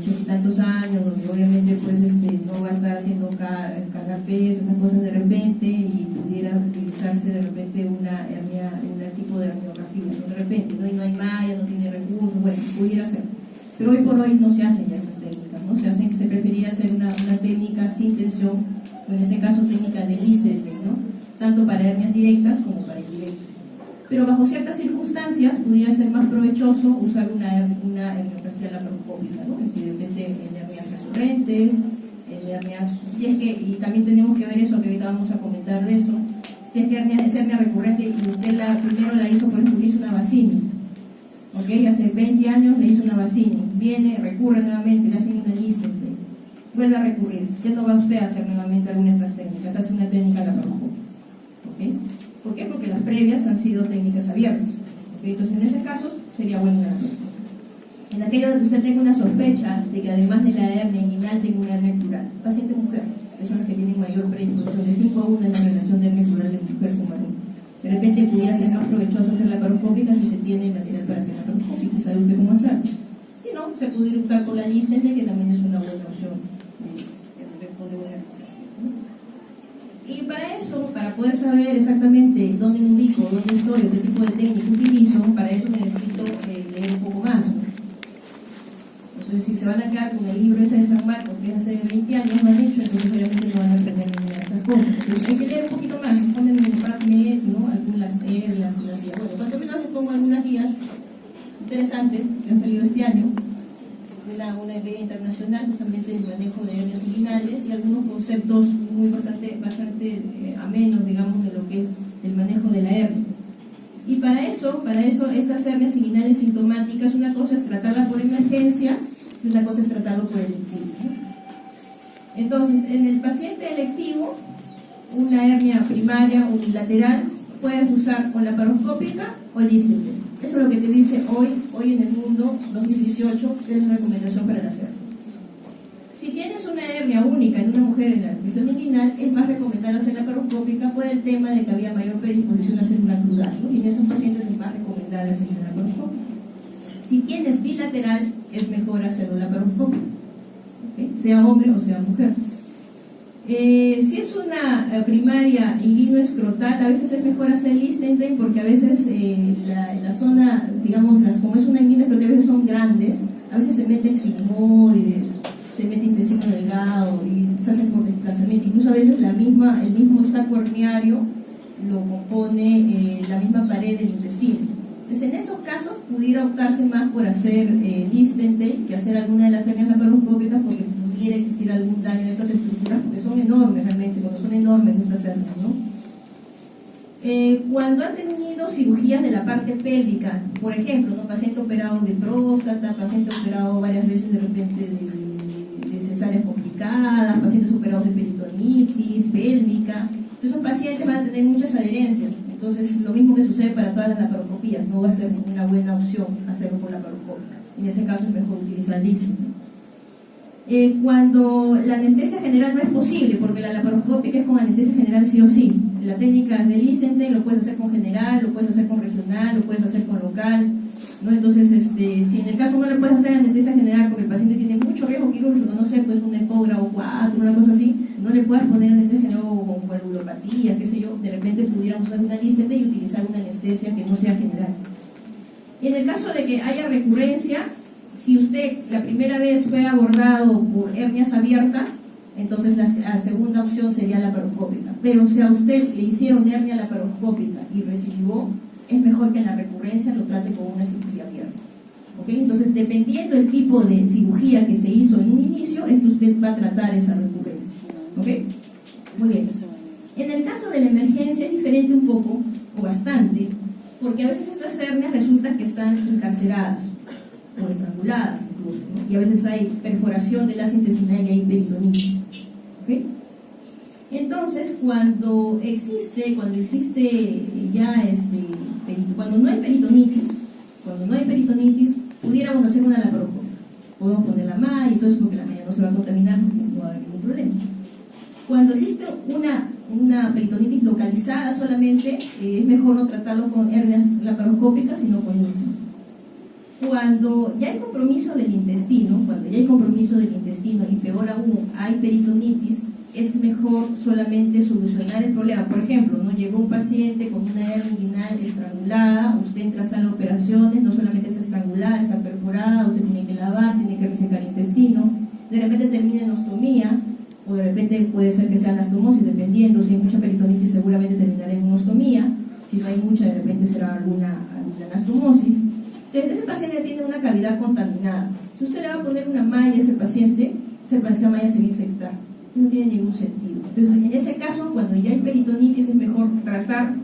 80 y tantos años, donde obviamente pues no va a estar haciendo cargar peso, esas cosas de repente, y pudiera utilizarse de repente una hernia, un tipo de herniografía, ¿no? De repente, ¿no? Y no hay malla, no tiene recursos, bueno, pudiera ser. Pero hoy por hoy no se hacen ya esas técnicas, ¿no? Se preferiría hacer una técnica sin tensión, o en este caso técnica de Listermann, ¿no? Tanto para hernias directas como para indirectas. Pero bajo ciertas circunstancias pudiera ser más provechoso usar una hernioplastia laparoscópica, ¿no? De repente en hernias recurrentes, en hernias, si es que, y también tenemos que ver eso, que ahorita vamos a comentar de eso, si es que es hernia recurrente y usted primero la hizo, por ejemplo, hizo una Bassini, ¿ok? Hace 20 años le hizo una Bassini, viene, recurre nuevamente, le hacen una Listermann, vuelve a recurrir, ya no va usted a hacer nuevamente alguna de estas técnicas, hace una técnica laparoscópica, ¿ok? ¿Por qué? Porque las previas han sido técnicas abiertas, ¿ok? Entonces en ese caso sería bueno una laparoscópica. En aquello de que usted tenga una sospecha de que además de la hernia inguinal tenga una hernia plural, paciente mujer, que son las que tienen mayor predisposición, de 5 a 1 en la relación de hernia plural de mujer con varón. De repente pudiera ser más provechoso hacer laparoscópica si se tiene material para hacer laparoscópica, ¿sabe usted cómo hacerlo? Si no, se pudiera optar por la Listermann, que también es una buena opción de una hernioplastia, ¿no? Y para eso, para poder saber exactamente dónde me ubico, dónde estoy, qué tipo de técnica utilizo, para eso necesito leer un poco más, ¿no? Entonces, si se van a quedar con el libro ese de San Marcos, que es hace 20 años, lo han hecho, entonces obviamente no van a aprender ninguna de estas cosas. Entonces, hay que leer un poquito más, ponen en el PubMed, ¿no? Algunas guías, unas guías. Bueno, cuanto menos les pongo algunas guías interesantes que han salido este año, una guía internacional justamente del manejo de hernias inguinales y algunos conceptos bastante amenos, digamos, de lo que es el manejo de la hernia. Y para eso estas hernias inguinales sintomáticas, una cosa es tratarla por emergencia y una cosa es tratarlo por electivo, ¿no? Entonces, en el paciente electivo, una hernia primaria unilateral, puedes usar o laparoscópica o Listermann. Eso es lo que te dice hoy en el mundo, 2018, que es una recomendación para las hernias. Si tienes una hernia única en una mujer en la región inguinal, es más recomendable hacer laparoscópica por el tema de que había mayor predisposición a hacer una plural, ¿no? Y en esos pacientes es más recomendable hacer una laparoscópica. Si tienes bilateral, es mejor hacerlo laparoscópica, ¿okay? Sea hombre o sea mujer. Si es una primaria inguinoescrotal, a veces es mejor hacer Listermann porque a veces la zona, digamos, como es una inguinoescrotal, a veces son grandes, a veces se meten sigmoides, se mete intestino delgado y se hacen por desplazamiento. Incluso a veces el mismo saco herniario lo compone la misma pared del intestino. Entonces, en esos casos pudiera optarse más por hacer Listermann que hacer alguna de las hernias laparoscópicas, porque pudiera existir algún daño en estas estructuras, porque son enormes realmente, cuando son enormes estas hernias, ¿no? Cuando han tenido cirugías de la parte pélvica, por ejemplo, ¿no? Paciente operado de próstata, paciente operado varias veces de repente de cesáreas complicadas, pacientes operados de peritonitis, pélvica, esos pacientes van a tener muchas adherencias. Entonces, lo mismo que sucede para todas las laparoscopías, no va a ser una buena opción hacerlo por laparoscópica. En ese caso es mejor utilizar LISTEN. Cuando la anestesia general no es posible, porque la laparoscópica es con anestesia general sí o sí. La técnica de LISTEN lo puedes hacer con general, lo puedes hacer con regional, lo puedes hacer con local, ¿no? Entonces, si en el caso no le puedes hacer anestesia general porque el paciente tiene mucho riesgo quirúrgico, no sé, pues un epógrafo 4, una cosa así, no le puedes poner anestesia general con coagulopatía, qué sé yo, de repente pudiéramos usar una LISTEN y utilizar una anestesia que no sea general. Y en el caso de que haya recurrencia, si usted la primera vez fue abordado por hernias abiertas, entonces la segunda opción sería la laparoscópica. Pero si a usted le hicieron hernia laparoscópica y recidivó, es mejor que en la recurrencia lo trate con una cirugía abierta. ¿Okay? Entonces, dependiendo del tipo de cirugía que se hizo en un inicio, es que usted va a tratar esa recurrencia. ¿Okay? Muy bien. En el caso de la emergencia es diferente un poco, o bastante, porque a veces estas hernias resulta que están encarceradas o estranguladas incluso, ¿no? Y a veces hay perforación del ácido intestinal y hay peritonitis. ¿Okay? Entonces, cuando existe ya cuando no hay peritonitis, pudiéramos hacer una laparoscopia. Podemos poner la malla y todo eso porque la malla no se va a contaminar porque no va a haber ningún problema. Cuando existe una peritonitis localizada solamente, es mejor no tratarlo con hernias laparoscópicas, sino con LISTEN. Cuando ya hay compromiso del intestino, y peor aún, hay peritonitis, es mejor solamente solucionar el problema. Por ejemplo, ¿no? Llegó un paciente con una hernia inguinal estrangulada, usted entra a sala de operaciones, no solamente está estrangulada, está perforada, usted tiene que lavar, tiene que resecar intestino, de repente termina en ostomía, o de repente puede ser que sea anastomosis, dependiendo, si hay mucha peritonitis seguramente terminará en una ostomía, si no hay mucha de repente será alguna anastomosis. Entonces ese paciente tiene una cavidad contaminada. Si usted le va a poner una malla a esa malla se va a infectar. No tiene ningún sentido. Entonces, en ese caso, cuando ya hay peritonitis, es mejor tratar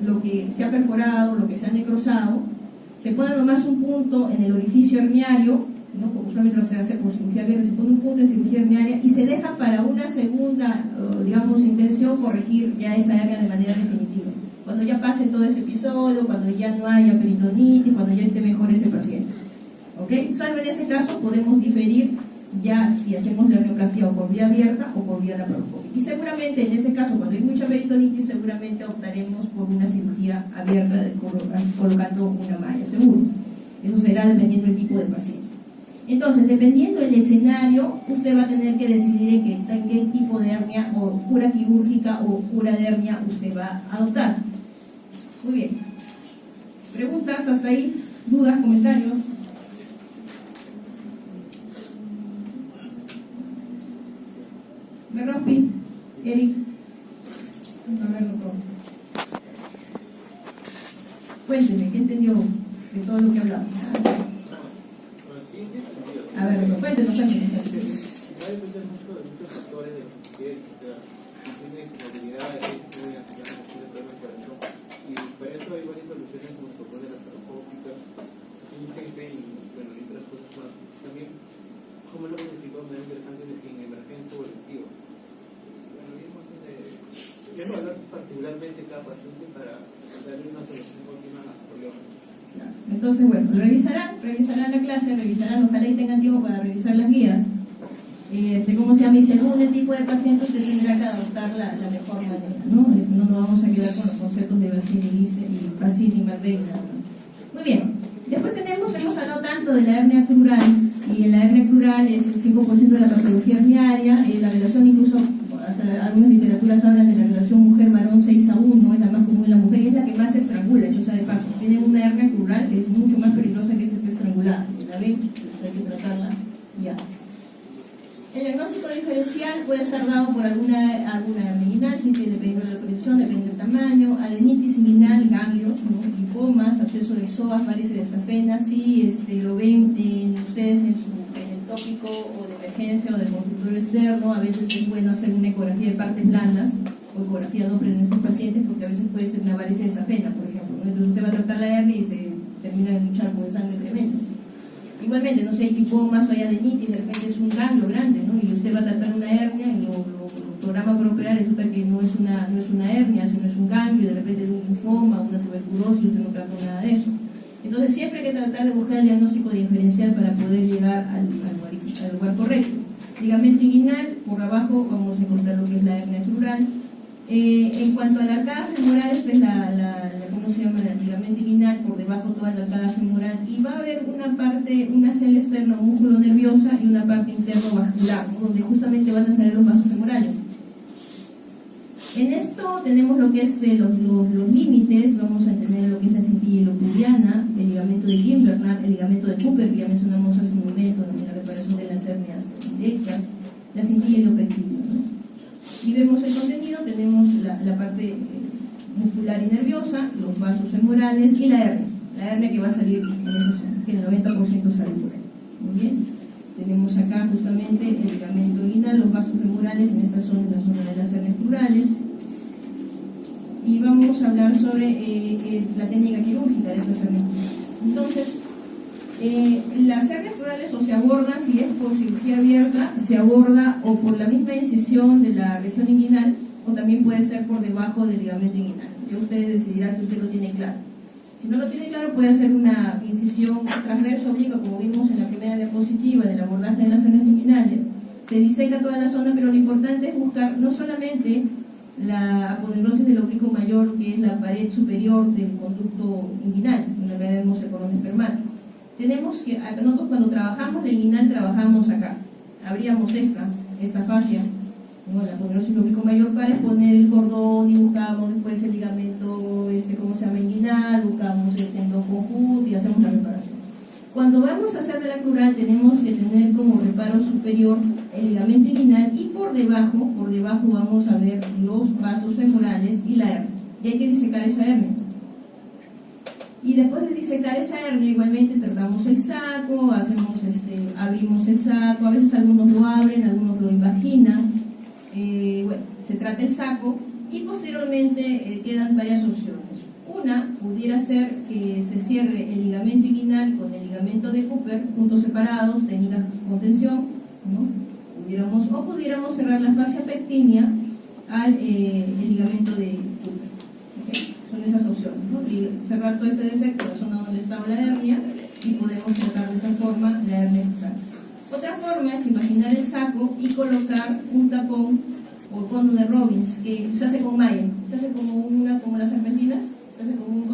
lo que se ha perforado, lo que se ha necrosado. Se pone nomás un punto en el orificio herniario, ¿no? Como usualmente se hace por cirugía abierta, se pone un punto en cirugía herniaria y se deja para una segunda, intención corregir ya esa hernia de manera definitiva. Cuando ya pase todo ese episodio, cuando ya no haya peritonitis, cuando ya esté mejor ese paciente. ¿Ok? Salvo en ese caso podemos diferir ya si hacemos la hernioplastia o por vía abierta o por vía laparoscópica. Y seguramente en ese caso, cuando hay mucha peritonitis, seguramente optaremos por una cirugía abierta colocando una malla, seguro. Eso será dependiendo del tipo de paciente. Entonces, dependiendo del escenario, usted va a tener que decidir en qué tipo de hernia, o cura quirúrgica o cura de hernia, usted va a adoptar. Muy bien. ¿Preguntas hasta ahí? ¿Dudas? ¿Comentarios? Merropi, Eric. A ver, doctor. Cuénteme, ¿qué entendió de todo lo que hablamos? A ver, doctor, cuéntenos. Va a depender mucho de muchos factores de los que tiene movilidad, tiene ansiedad, tiene problemas de corazón, y para eso hay varias soluciones como el propone las laparoscópicas, y otras cosas más. También, como lo identificó de manera interesante en emergencia o electiva. Quiero hablar particularmente de cada paciente para darle una solución óptima a su problema. Entonces, bueno, revisarán la clase, ojalá y tengan tiempo para revisar las guías. ¿Cómo se llama? Y según el tipo de paciente usted tendrá que adoptar la mejor manera, ¿no? No nos vamos a quedar con los conceptos de Bacini y Malbec nada más. Muy bien, después hemos hablado tanto de la hernia crural, y en la hernia crural es el 5% de la patología herniaria, la relación incluso, hasta algunas literaturas hablan de la relación mujer-varón 6:1, es la más común en la mujer y es la que más se estrangula, hecho sea de paso. Tienen una hernia crural que es mucho más peligrosa que si está estrangulada. Si la ven, pues hay que tratarla ya. El diagnóstico diferencial puede estar dado por alguna hernia inguinal, dependiendo de la posición, depende del tamaño, adenitis inguinal, ganglios, ¿no? Lipomas, absceso de psoas, varices de safena. Si lo ven ustedes en el tópico o de emergencia o del consultorio externo, a veces es bueno hacer una ecografía de partes blandas o ecografía Doppler en estos pacientes, porque a veces puede ser una varices de safena, por ejemplo, ¿no? Entonces usted va a tratar la hernia y se termina de luchar con sangre tremenda. Igualmente, no sé, hay lipomas o hay adenitis, de repente es un ganglio grande, ¿no? Y usted va a tratar una hernia y lo programa para operar, resulta que no es una hernia, sino es un ganglio, de repente es un linfoma, una tuberculosis, usted no trató nada de eso. Entonces siempre hay que tratar de buscar el diagnóstico diferencial para poder llegar al lugar correcto. Ligamento inguinal, por abajo vamos a encontrar lo que es la hernia crural. En cuanto a la arcada femoral, esta es ¿cómo se llama? El ligamento inguinal, por debajo toda la arcada femoral, y va a haber una parte, una célula externa, un músculo nerviosa y una parte interno vascular, ¿no? Donde justamente van a salir los vasos femorales. En esto tenemos lo que es los límites, vamos a entender lo que es la cintilla ilopubiana, el ligamento de Gimbernat, el ligamento de Cooper, que ya mencionamos hace un momento, también la reparación de las hernias directas, la cintilla ilopectina, ¿no? Y vemos el contenido, tenemos la parte muscular y nerviosa, los vasos femorales y la hernia que va a salir en esa zona, que el 90% sale por ahí. Muy bien. Tenemos acá justamente el ligamento inguinal, los vasos femorales en esta zona, en la zona de las hernias crurales. Y vamos a hablar sobre la técnica quirúrgica de estas hernias crurales. Entonces, las hernias crurales o se abordan, si es por cirugía abierta, se aborda o por la misma incisión de la región inguinal o también puede ser por debajo del ligamento inguinal. Ya usted decidirá si usted lo tiene claro. Si no lo tiene claro, puede hacer una incisión transversa obliqua, como vimos en la primera diapositiva del abordaje de las hernias inguinales. Se diseca toda la zona, pero lo importante es buscar no solamente la aponeurosis del oblicuo mayor, que es la pared superior del conducto inguinal, donde vemos el cordón espermático. Tenemos que, nosotros cuando trabajamos la inguinal, trabajamos acá. Abríamos esta fascia, ¿no? La aponeurosis del oblicuo mayor, para exponer el cordón y buscamos después el ligamento, ¿cómo se llama? Inguinal, buscamos el tendón conjunto y hacemos la reparación. Cuando vamos a hacer de la crural, tenemos que tener como reparo superior el ligamento inguinal y por debajo vamos a ver los vasos femorales y la hernia. Y hay que disecar esa hernia. Y después de disecar esa hernia, igualmente tratamos el saco, abrimos el saco, a veces algunos lo abren, algunos lo invaginan. Bueno, se trata el saco y posteriormente quedan varias opciones. Una pudiera ser que se cierre el ligamento inguinal con el ligamento de Cooper, puntos separados, técnicas con tensión, ¿no? Pudiéramos cerrar la fascia pectínea al el ligamento de Cooper. ¿Okay? Son esas opciones, ¿no? Y cerrar todo ese defecto, la zona donde estaba la hernia, y podemos tratar de esa forma la hernia crural. Otra forma es imaginar el saco y colocar un tapón o cono de Robbins, que se hace con malla, se hace como las serpentinas, se hace como un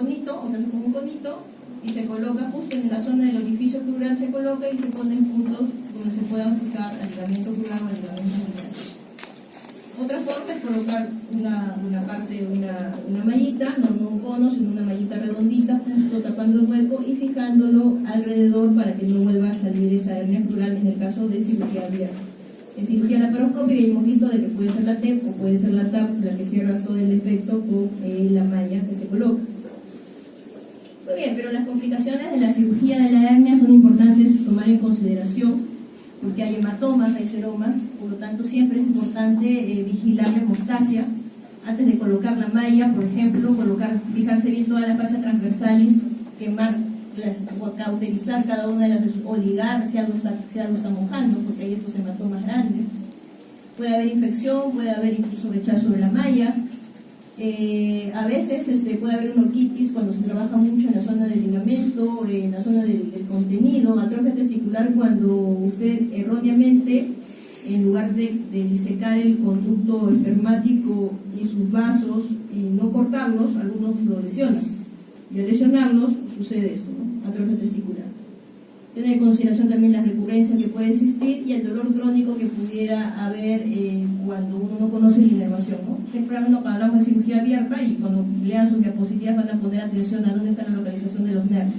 conito y se coloca justo en la zona del orificio crural, se coloca y se ponen puntos donde se puedan fijar al ligamento crural o al ligamento inguinal. Otra forma es colocar una mallita, no un cono, sino una mallita redondita, justo tapando el hueco y fijándolo alrededor para que no vuelva a salir esa hernia crural en el caso de cirugía abierta. En cirugía laparoscópica hemos visto de que puede ser la TEP o puede ser la TAP la que cierra todo el defecto con la malla que se coloca. Muy bien, pero las complicaciones de la cirugía de la hernia son importantes tomar en consideración porque hay hematomas, hay seromas, por lo tanto siempre es importante vigilar la hemostasia antes de colocar la malla, por ejemplo, fijarse bien todas las fascias transversales, cauterizar cada una de las, o ligar si algo está mojando, porque hay estos hematomas grandes. Puede haber infección, puede haber incluso rechazo de la malla. A veces puede haber una orquitis cuando se trabaja mucho en la zona del ligamento, en la zona del contenido, atrofia testicular cuando usted erróneamente, en lugar de disecar el conducto espermático y sus vasos y no cortarlos, algunos lo lesionan. Y al lesionarlos sucede esto, ¿no? Atrofia testicular. Tener en consideración también la recurrencia que puede existir y el dolor crónico que pudiera haber cuando uno no conoce la inervación, ¿no? Siempre cuando hablamos de cirugía abierta y cuando lean sus diapositivas van a poner atención a dónde está la localización de los nervios.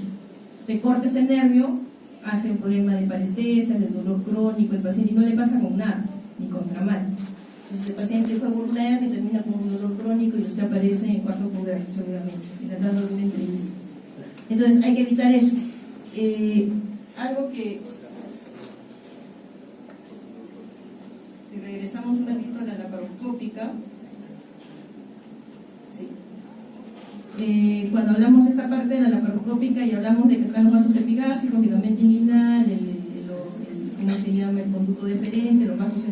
Te corta ese nervio, hace un problema de parestesia, de dolor crónico, el paciente y no le pasa con nada, ni con tramal. Entonces el paciente fue por una hernia y termina con un dolor crónico y usted aparece en cuarto poder, seguramente, tratando de una entrevista. Entonces hay que evitar eso. Algo que, si regresamos un ratito a la laparoscópica, Sí. Cuando hablamos de esta parte de la laparoscópica y hablamos de que están los vasos epigástricos y la mente inguinal, ¿cómo se llama? El conducto deferente, los vasos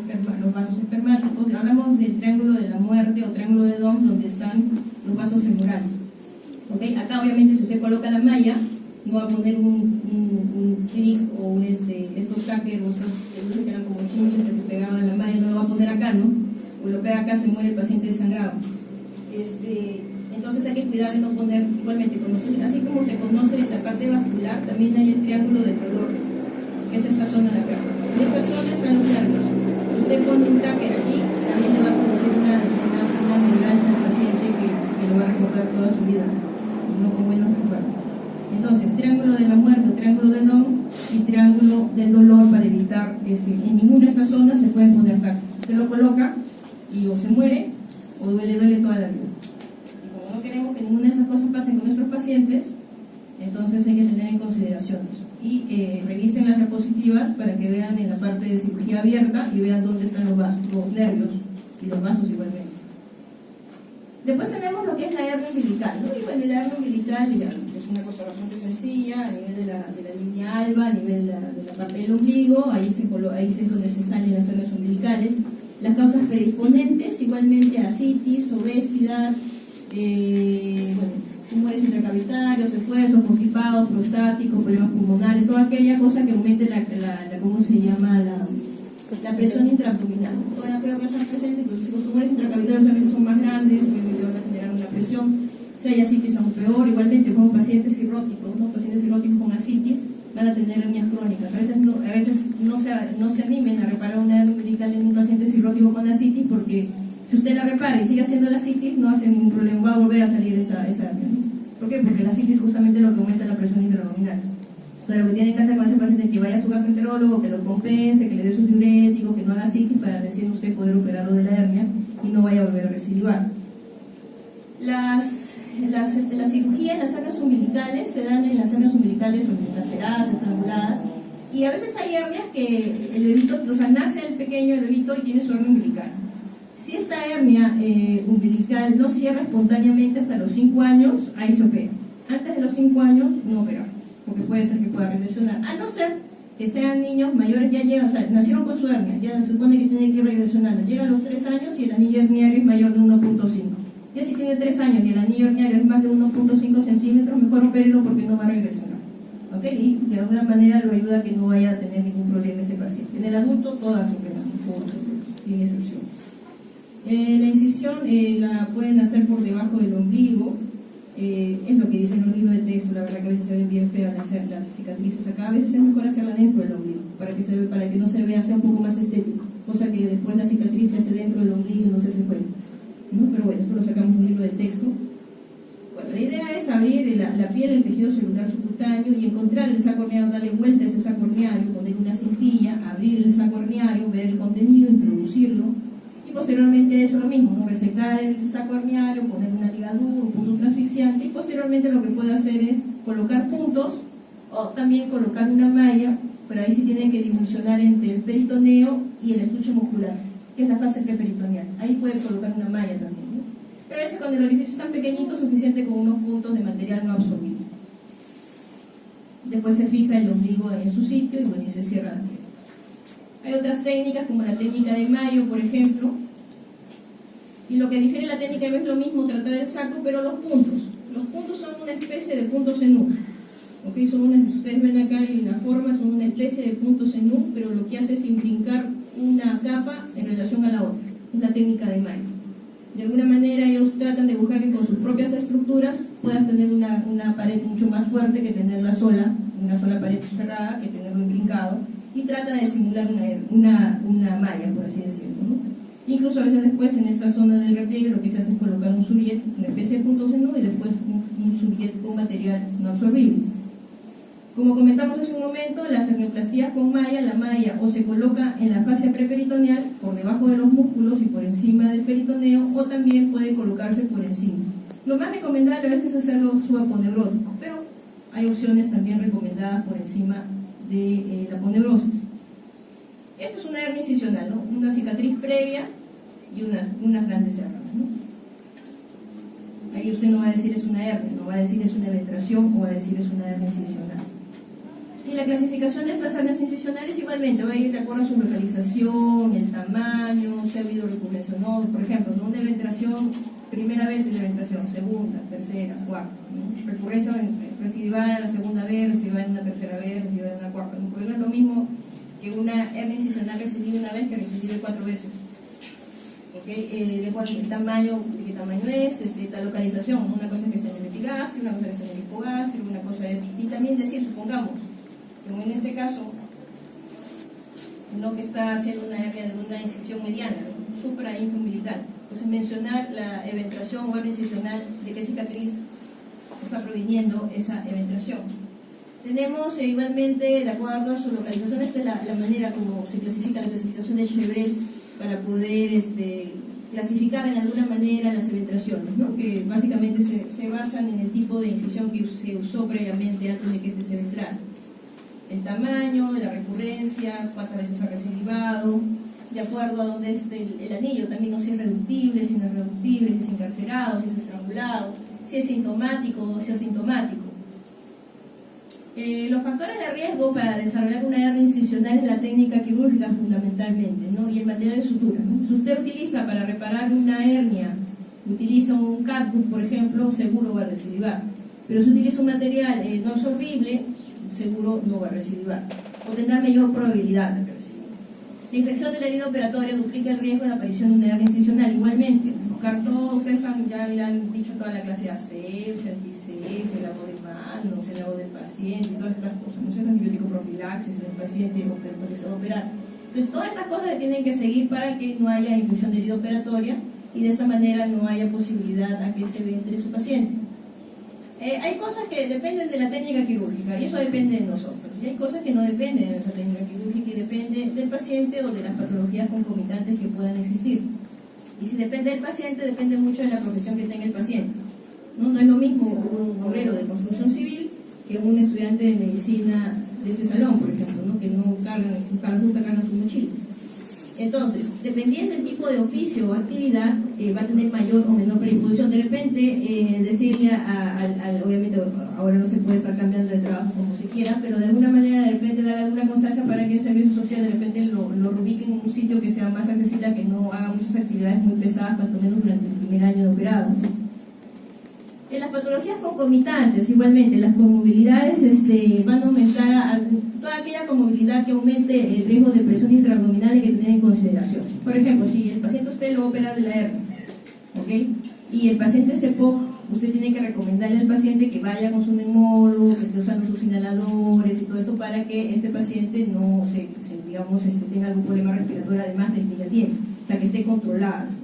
espermáticos, hablamos del triángulo de la muerte o triángulo de Dohm, donde están los vasos femorales. ¿Okay? Acá obviamente si usted coloca la malla, no va a poner un clic o estos hackers o estos que eran como chinches que se pegaban a la malla, no lo va a poner acá, ¿no? O lo pega acá, se muere el paciente desangrado. Entonces hay que cuidar de no poner, igualmente, así como se conoce la parte vascular, también hay el triángulo del dolor, que es esta zona de acá. En esta zona están los nervios. Usted pone un hacker aquí, también le va a producir una neuralgia al paciente que lo va a recordar toda su vida, no con buenos recuerdos. Entonces, triángulo de la muerte, triángulo de Dohm y triángulo del dolor, para evitar en ninguna de estas zonas se pueden poner hackers. Usted lo coloca y o se muere o duele toda la vida. Y como no queremos que ninguna de esas cosas pasen con nuestros pacientes, entonces hay que tener en consideración eso. Y revisen las diapositivas para que vean en la parte de cirugía abierta y vean dónde están los vasos, los nervios y los vasos igualmente. Después tenemos lo que es la hernia umbilical, ¿no? Y bueno, la hernia umbilical es una cosa bastante sencilla, a nivel de la línea alba, a nivel de la parte del ombligo, ahí es donde se salen las hernias umbilicales. Las causas predisponentes, igualmente ascitis, obesidad, tumores intracavitarios, esfuerzos, constipados, prostáticos, problemas pulmonares, toda aquella cosa que aumente ¿cómo se llama? La presión intraabdominal. Toda aquella cosa presente, entonces los tumores intracavitarios también son más grandes, obviamente van a generar una presión. Si hay ascitis aún peor, igualmente como pacientes cirróticos, ¿no? Pacientes cirróticos con ascitis van a tener hernias crónicas. A veces no se animen a reparar una hernia umbilical en un paciente cirrótico con ascitis, porque si usted la repara y sigue haciendo la ascitis, no hace ningún problema, va a volver a salir esa hernia. ¿Por qué? Porque la ascitis justamente lo que aumenta la presión intraabdominal. Pero lo que tiene que hacer con ese paciente es que vaya a su gastroenterólogo, que lo compense, que le dé sus diuréticos, que no haga ascitis, para recién usted poder operarlo de la hernia y no vaya a volver a recidivar. La cirugía en las hernias umbilicales se dan en las hernias umbilicales laceradas, estranguladas, y a veces hay hernias que el bebito, o sea, nace el pequeño, el bebito, y tiene su hernia umbilical. Si esta hernia umbilical no cierra espontáneamente hasta los 5 años, ahí se opera. Antes de los 5 años, no operar, porque puede ser que pueda regresionar. A no ser que sean niños mayores, ya llegan, o sea, nacieron con su hernia, ya se supone que tienen que ir regresionando. Llegan a los 3 años y el anillo herniario es mayor de 1.5. Ya si tiene 3 años y el anillo herniario es más de 1.5 centímetros, mejor opérelo porque no va a regresionar. ¿Ok? Y de alguna manera lo ayuda a que no vaya a tener ningún problema ese paciente. En el adulto, todas operan, sin excepción. La incisión la pueden hacer por debajo del ombligo, es lo que dicen los libros de texto. La verdad que a veces se ven bien feas las cicatrices acá. A veces es mejor hacerla dentro del ombligo, para que no se vea, sea un poco más estético, cosa que después la cicatriz se hace dentro del ombligo y no se fuera, ¿no? Pero bueno, esto lo sacamos de un libro de texto. Bueno, la idea es abrir la piel, el tejido celular subcutáneo, y encontrar el saco horneario, darle vuelta a ese saco horneario, poner una cintilla, abrir el saco horneario, ver el contenido, introducirlo. Y posteriormente eso lo mismo, ¿no? Resecar el saco herniario, poner una ligadura, un punto transfixiante, y posteriormente lo que puede hacer es colocar puntos o también colocar una malla, pero ahí sí tiene que dimensionar entre el peritoneo y el estuche muscular, que es la fase preperitoneal. Ahí puede colocar una malla también, ¿no? Pero a veces cuando el orificio es tan pequeñito, suficiente con unos puntos de material no absorbido. Después se fija el ombligo en su sitio y bueno, y se cierra la piel. Hay otras técnicas como la técnica de Mayo, por ejemplo, y lo que difiere la técnica es lo mismo, tratar el saco, pero los puntos son una especie de puntos en U. ¿Okay? Ustedes ven acá en la forma, son una especie de puntos en U, pero lo que hace es imbrincar una capa en relación a la otra. Es la técnica de Mayo. De alguna manera ellos tratan de buscar que con sus propias estructuras puedas tener una pared mucho más fuerte que tenerla sola, una sola pared cerrada, que tenerlo imbrincado, y trata de simular una malla, por así decirlo, ¿no? Incluso a veces después en esta zona del repliegue lo que se hace es colocar un surriet, una especie de puntos en U, y después un surriet con material no absorbible. Como comentamos hace un momento, las hernioplastías con malla, la malla o se coloca en la fascia preperitoneal, por debajo de los músculos y por encima del peritoneo, o también puede colocarse por encima. Lo más recomendable a veces es hacerlo subaponeurótico, pero hay opciones también recomendadas por encima de la aponeurosis. Esto es una hernia incisional, ¿no? Una cicatriz previa y unas grandes hernias, ¿no? Ahí usted no va a decir es una hernia, no va a decir es una eventración o va a decir es una hernia incisional. Y la clasificación de estas hernias incisionales igualmente va a ir de acuerdo a su localización, el tamaño, si ha habido recurrencia o no. Por ejemplo, ¿no? Una eventración, primera vez en la eventración, segunda, tercera, cuarta, ¿no? Recurrencia recidiva en la segunda vez, recidiva en una tercera vez, recidiva en una cuarta, ¿no? Porque no es lo mismo que una hernia incisional recidiva una vez que recidiva 4 veces. De acuerdo al tamaño, de qué tamaño es, la localización, una cosa es que está en el epigastrio, una cosa es que está en el hipogastrio, una cosa es, y también decir, supongamos, como en este caso, no que está haciendo una incisión mediana, ¿no? Suprainfraumbilical. Entonces mencionar la eventración o hernia incisional, de qué cicatriz está proviniendo esa eventración. Tenemos igualmente, de acuerdo a su localización, esta es la manera como se clasifica la clasificación de Chevreul para poder clasificar en alguna manera las eventraciones, ¿no? Que básicamente se basan en el tipo de incisión que se usó previamente antes de que se eventrara. El tamaño, la recurrencia, cuántas veces ha recidivado, de acuerdo a dónde esté el anillo, también no si es reductible, si no es reductible, si es encarcerado, si es estrangulado, si es sintomático o si es asintomático. Los factores de riesgo para desarrollar una hernia incisional es la técnica quirúrgica fundamentalmente, ¿no? Y el material de sutura, ¿no? Si usted utiliza para reparar una hernia, utiliza un catgut, por ejemplo, seguro va a recidivar. Pero si utiliza un material no absorbible, seguro no va a recidivar, o tendrá mayor probabilidad de recidivar. La infección de la herida operatoria duplica el riesgo de aparición de una hernia incisional. Igualmente, buscar todo, ustedes ya le han dicho toda la clase de asepsia, antisepsia, el lavado de manos, el lavado del paciente, todas estas cosas, no sé, el antibiótico profilaxis, el paciente que se va a operar. Entonces, todas esas cosas se tienen que seguir para que no haya infección de herida operatoria y de esta manera no haya posibilidad a que se ventre su paciente. Hay cosas que dependen de la técnica quirúrgica y eso depende de nosotros. Y hay cosas que no dependen de esa técnica quirúrgica y depende del paciente o de las patologías concomitantes que puedan existir. Y si depende del paciente, depende mucho de la profesión que tenga el paciente. No es lo mismo un obrero de construcción civil que un estudiante de medicina de este salón, por ejemplo, ¿no? Que no gusta cargar su mochila. Entonces, dependiendo del tipo de oficio o actividad, va a tener mayor o menor predisposición. De repente, decirle obviamente ahora no se puede estar cambiando de trabajo como se quiera, pero de alguna manera de repente dar alguna constancia para que el servicio social de repente lo reubique en un sitio que sea más accesible, que no haga muchas actividades muy pesadas, cuanto menos durante el primer año de operado. En las patologías concomitantes, igualmente, las comorbilidades van a aumentar toda aquella comorbilidad que aumente el riesgo de presión intraabdominal hay que tener en consideración. Por ejemplo, si el paciente usted lo va a operar de la hernia, ¿ok? Y el paciente es EPOC, usted tiene que recomendarle al paciente que vaya con su neumólogo, que esté usando sus inhaladores y todo esto para que este paciente no tenga algún problema respiratorio además del que ya tiene, o sea, que esté controlado.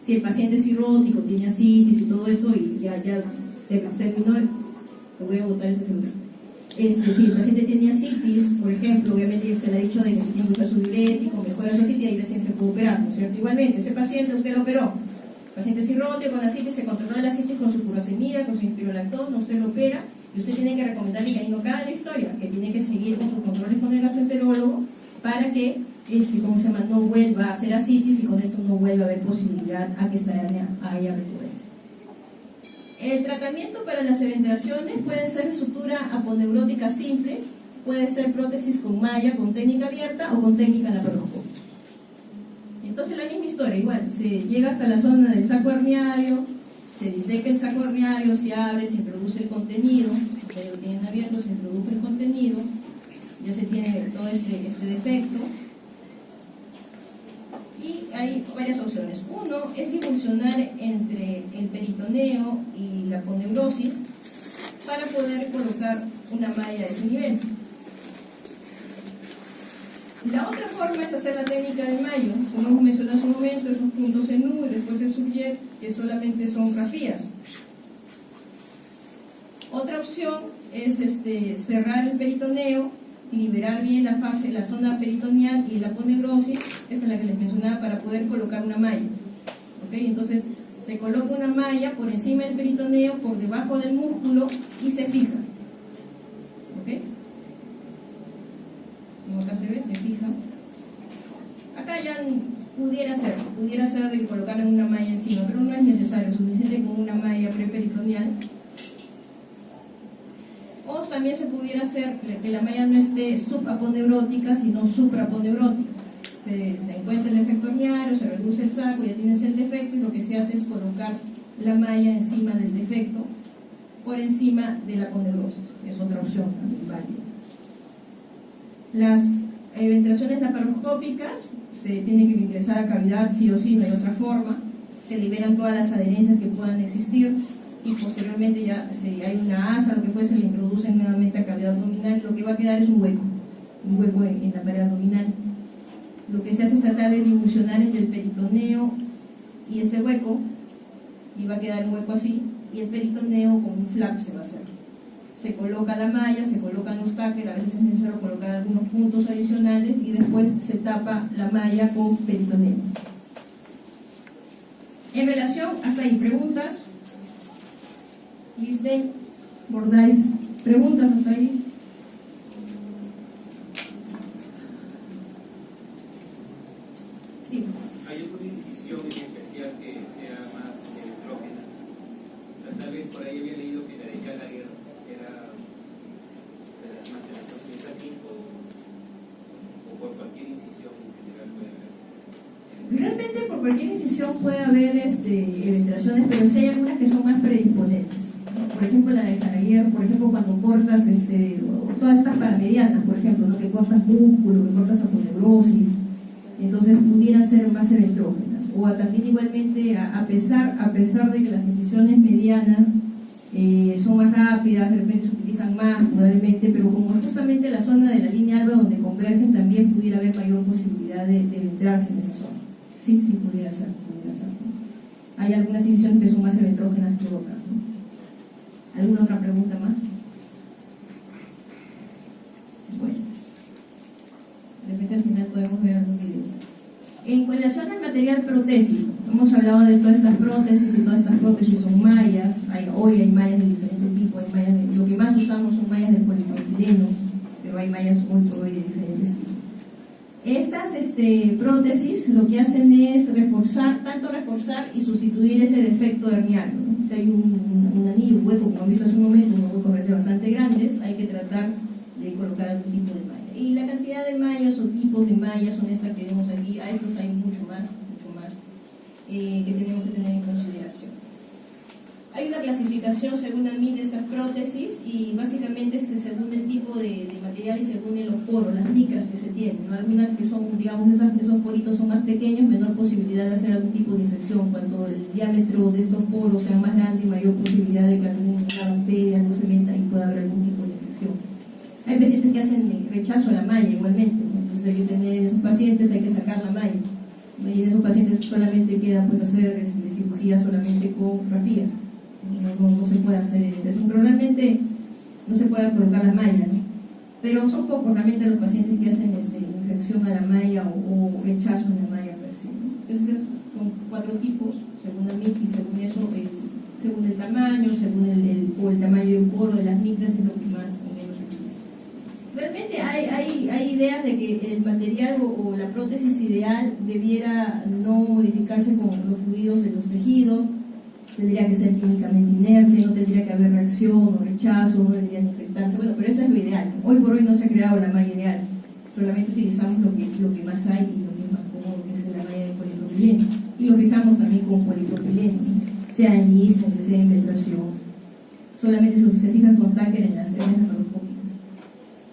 Si el paciente es cirrótico, tiene ascitis y todo esto, y ya terminó, le voy a botar ese celular. Si el paciente tiene ascitis, por ejemplo, obviamente se le ha dicho de que se tiene que usar su diurético, mejora su ascitis y ahí recién se puede operar, ¿no es cierto? Igualmente, ese paciente usted lo operó, paciente cirrótico con ascitis, se controló la ascitis con su furosemida, con su inspirolactona, usted lo opera y usted tiene que recomendarle que ahí no caga la historia, que tiene que seguir con sus controles con el gastroenterólogo para que no vuelva a hacer ascitis y con esto no vuelva a haber posibilidad a que esta hernia haya recurrencia. El tratamiento para las eventraciones puede ser sutura aponeurótica simple, puede ser prótesis con malla, con técnica abierta o con técnica laparoscópica. Entonces la misma historia, igual, se llega hasta la zona del saco herniario, se diseca el saco herniario, se abre, se introduce el contenido, ustedes lo tienen abierto, se introduce el contenido, ya se tiene todo este defecto. Y hay varias opciones. Uno es divulsionar entre el peritoneo y la aponeurosis para poder colocar una malla de ese nivel. La otra forma es hacer la técnica del mayo, como hemos mencionado hace un momento, esos puntos en U y después el subjet, que solamente son grafías. Otra opción es cerrar el peritoneo, liberar bien la zona peritoneal y la aponeurosis, esa es la que les mencionaba, para poder colocar una malla. ¿Okay? Entonces se coloca una malla por encima del peritoneo, por debajo del músculo y se fija. ¿Okay? Como acá se ve, se fija. Acá ya pudiera ser pudiera ser de que colocaran una malla encima, pero no es necesario, suficiente con una malla preperitoneal. O también se pudiera hacer que la malla no esté subaponeurótica, sino supraponeurótica. Se encuentra el efecto herniario, se reduce el saco, ya tienes el defecto, y lo que se hace es colocar la malla encima del defecto, por encima de la aponeurosis. Es otra opción también válida. Las ventilaciones laparoscópicas, se tiene que ingresar a cavidad sí o sí, no hay otra forma. Se liberan todas las adherencias que puedan existir, y posteriormente ya, si hay una asa, lo que fuese, le introducen nuevamente a cavidad abdominal, y lo que va a quedar es un hueco en la pared abdominal. Lo que se hace es tratar de difusionar entre el peritoneo y este hueco, y va a quedar un hueco así, y el peritoneo con un flap se va a hacer. Se coloca la malla, se colocan los táqueres, a veces es necesario colocar algunos puntos adicionales, y después se tapa la malla con peritoneo. En relación, hasta ahí, preguntas. Lisbeth, Bordáis, preguntas hasta ahí. ¿Hay alguna incisión en especial que sea más electrógena? Tal vez por ahí había leído que la de Gallagher era de las más electrógenas. ¿Es así o por cualquier incisión en general puede haber? Realmente por cualquier incisión puede haber ventilaciones, pero sí hay algunas que son más predisponentes. Por ejemplo, la de Gallagher, por ejemplo, cuando cortas todas estas paramedianas, por ejemplo, ¿no? Que cortas músculo, que cortas aponeurosis, entonces pudieran ser más electrógenas. O también igualmente, a pesar de que las incisiones medianas son más rápidas, de repente se utilizan más probablemente, pero como es justamente la zona de la línea alba donde convergen, también pudiera haber mayor posibilidad de entrarse en esa zona. Sí, pudiera ser. Hay algunas incisiones que son más electrógenas que otras, ¿no? ¿Alguna otra pregunta más? Bueno, de repente al final podemos ver algún video. En relación al material protésico, hemos hablado de todas estas prótesis, y todas estas prótesis son mallas. Hoy hay mallas de diferentes tipos, lo que más usamos son mallas de polipropileno, pero hay mallas hoy de diferentes tipos. Estas prótesis lo que hacen es reforzar y sustituir ese defecto herniano, ¿no? Si hay un anillo, un hueco, como han visto hace un momento, unos huecos bastante grandes, hay que tratar de colocar algún tipo de malla. Y la cantidad de mallas o tipos de mallas son estas que vemos aquí. A estos hay mucho más que tenemos que tener en consideración. Hay una clasificación según AMI de estas prótesis, y básicamente es según el tipo de material y según los poros, las micras que se tienen, ¿no? Algunas que son, digamos, esos poritos son más pequeños, menor posibilidad de hacer algún tipo de infección. Cuanto el diámetro de estos poros sea más grande, mayor posibilidad de que alguna bacteria no se meta y pueda haber algún tipo de infección. Hay pacientes que hacen rechazo a la malla igualmente, ¿no? Entonces hay que tener en esos pacientes, hay que sacar la malla, ¿no? Y en esos pacientes solamente queda pues hacer cirugía solamente con rafías. No se puede hacer eso, pero realmente no se puede colocar la malla, ¿no? Pero son pocos realmente los pacientes que hacen infección a la malla o rechazo a la malla per se, ¿no? Entonces son 4 tipos según la MIC, y según eso, según el tamaño, según el tamaño de un poro de las micras, es lo que más o menos se utiliza. Realmente hay ideas de que el material o la prótesis ideal debiera no modificarse con los fluidos de los tejidos. Tendría que ser químicamente inerte, no tendría que haber reacción o rechazo, no deberían infectarse. Bueno, pero eso es lo ideal. Hoy por hoy no se ha creado la malla ideal, solamente utilizamos lo que más hay y lo que es más cómodo, que es la malla de polipropileno, y lo fijamos también con polipropileno, sea en lista, sea en penetración. Solamente se fijan con táquer en las hernias laparoscópicas.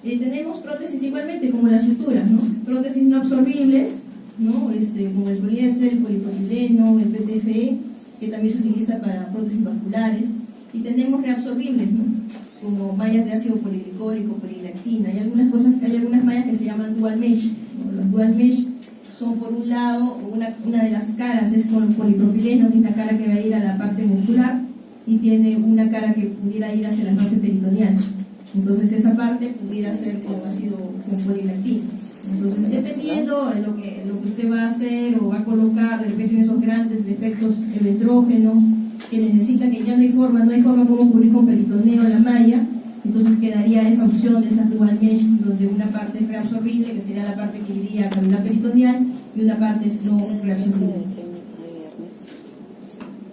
Tenemos prótesis igualmente como las suturas, ¿no? Prótesis no absorbibles, ¿no? Como el poliéster, el polipropileno, el PTFE, que también se utiliza para prótesis vasculares, y tenemos reabsorbibles, ¿no? Como mallas de ácido poliglicólico, polilactina. Hay algunas mallas que se llaman dual mesh, ¿no? Los dual mesh son, por un lado, una de las caras es con polipropileno, que es la cara que va a ir a la parte muscular, y tiene una cara que pudiera ir hacia la base peritoneal. Entonces esa parte pudiera ser con ácido con polilactina. Entonces, dependiendo de lo que usted va a hacer o va a colocar, de repente en esos grandes defectos electrógenos que necesita, que ya no hay forma como cubrir con peritoneo la malla, Entonces quedaría esa opción de esa dual mesh, donde una parte es reabsorbible, que sería la parte que iría a cavidad peritoneal, y una parte es no reabsorbible.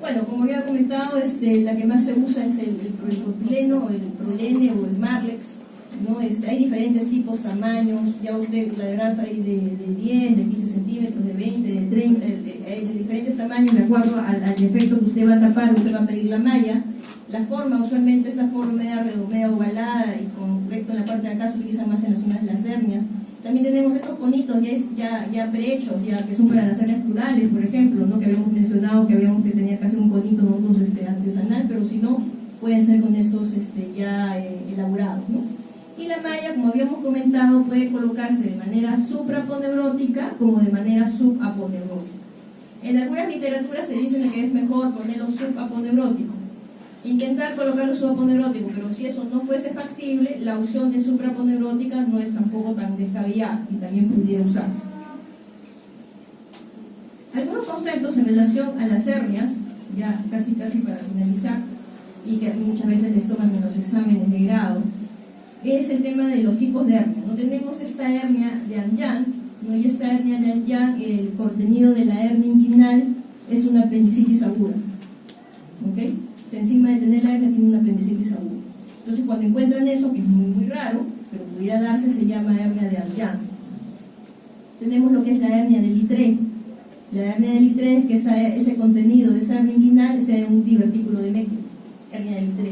Bueno, como ya he comentado, la que más se usa es el propileno, o el prolene o el Marlex, ¿no? Hay diferentes tipos, tamaños, ya usted, la grasa hay de 10, de 15 centímetros, de 20, de 30, hay de diferentes tamaños, de acuerdo al efecto que usted va a tapar, usted va a pedir la malla. La forma, usualmente esta forma media ovalada y con recto en la parte de acá, se utiliza más en las zonas de las hernias. También tenemos estos conitos ya prehechos, ya que son para las hernias plurales, por ejemplo, ¿no? Que habíamos mencionado que tenía que hacer un conito nosotros artesanal, pero si no, pueden ser con estos ya elaborados, ¿no? Y la malla, como habíamos comentado, puede colocarse de manera supraponeurótica como de manera subaponeurótica. En algunas literaturas se dicen que es mejor ponerlo subaponeurótico, intentar colocarlo subaponeurótico, pero si eso no fuese factible, la opción de supraponeurótica no es tampoco tan descabellada y también pudiera usarse. Algunos conceptos en relación a las hernias, ya casi para finalizar, y que muchas veces les toman en los exámenes de grado, es el tema de los tipos de hernia. No tenemos esta hernia de An-Yang, ¿no? Y esta hernia de An-Yang, el contenido de la hernia inguinal es una apendicitis aguda, ¿ok? O sea, encima de tener la hernia tiene una apendicitis aguda. Entonces cuando encuentran eso, que es muy raro, pero pudiera darse, se llama hernia de An-Yang. Tenemos lo que es la hernia de Littré. La hernia de Littré es que ese contenido de esa hernia inguinal sea un divertículo de Meckel, hernia de Littré.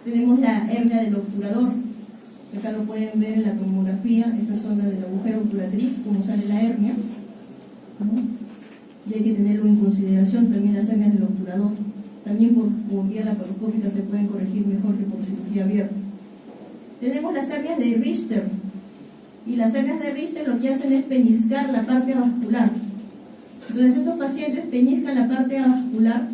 Tenemos la hernia del obturador, que acá lo pueden ver en la tomografía, esta zona del agujero obturatriz, cómo sale la hernia, ¿no? Y hay que tenerlo en consideración también las hernias del obturador. También por vía laparoscópica se pueden corregir mejor que por cirugía abierta. Tenemos las hernias de Richter, y las hernias de Richter lo que hacen es pellizcar la parte avascular. Entonces estos pacientes pellizcan la parte avascular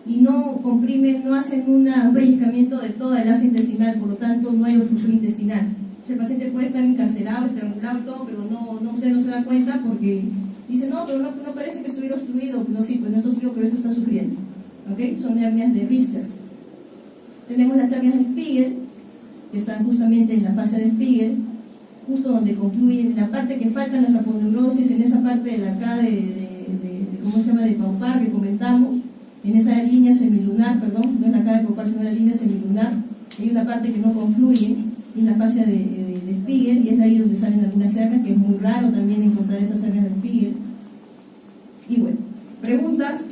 y no comprimen, no hacen un pellizcamiento de toda el asa intestinal, por lo tanto no hay obstrucción intestinal. El paciente puede estar encarcerado, estrangulado y todo, pero usted no se da cuenta porque dice, no, pero no parece que estuviera obstruido. No, sí, pues no está obstruido, pero esto está sufriendo. ¿Okay? Son hernias de Richter. Tenemos las hernias de Spiegel, que están justamente en la fascia de Spiegel, justo donde confluyen, en la parte que faltan las aponeurosis, en esa parte de la acá ¿cómo se llama?, de Paupar que comentamos, en esa línea semilunar, perdón, no es la acá de Paupar, sino la línea semilunar, hay una parte que no confluye, y es la fascia de Spiegel, y es ahí donde salen algunas hernias, que es muy raro también encontrar esas hernias de Spiegel. Y bueno, preguntas.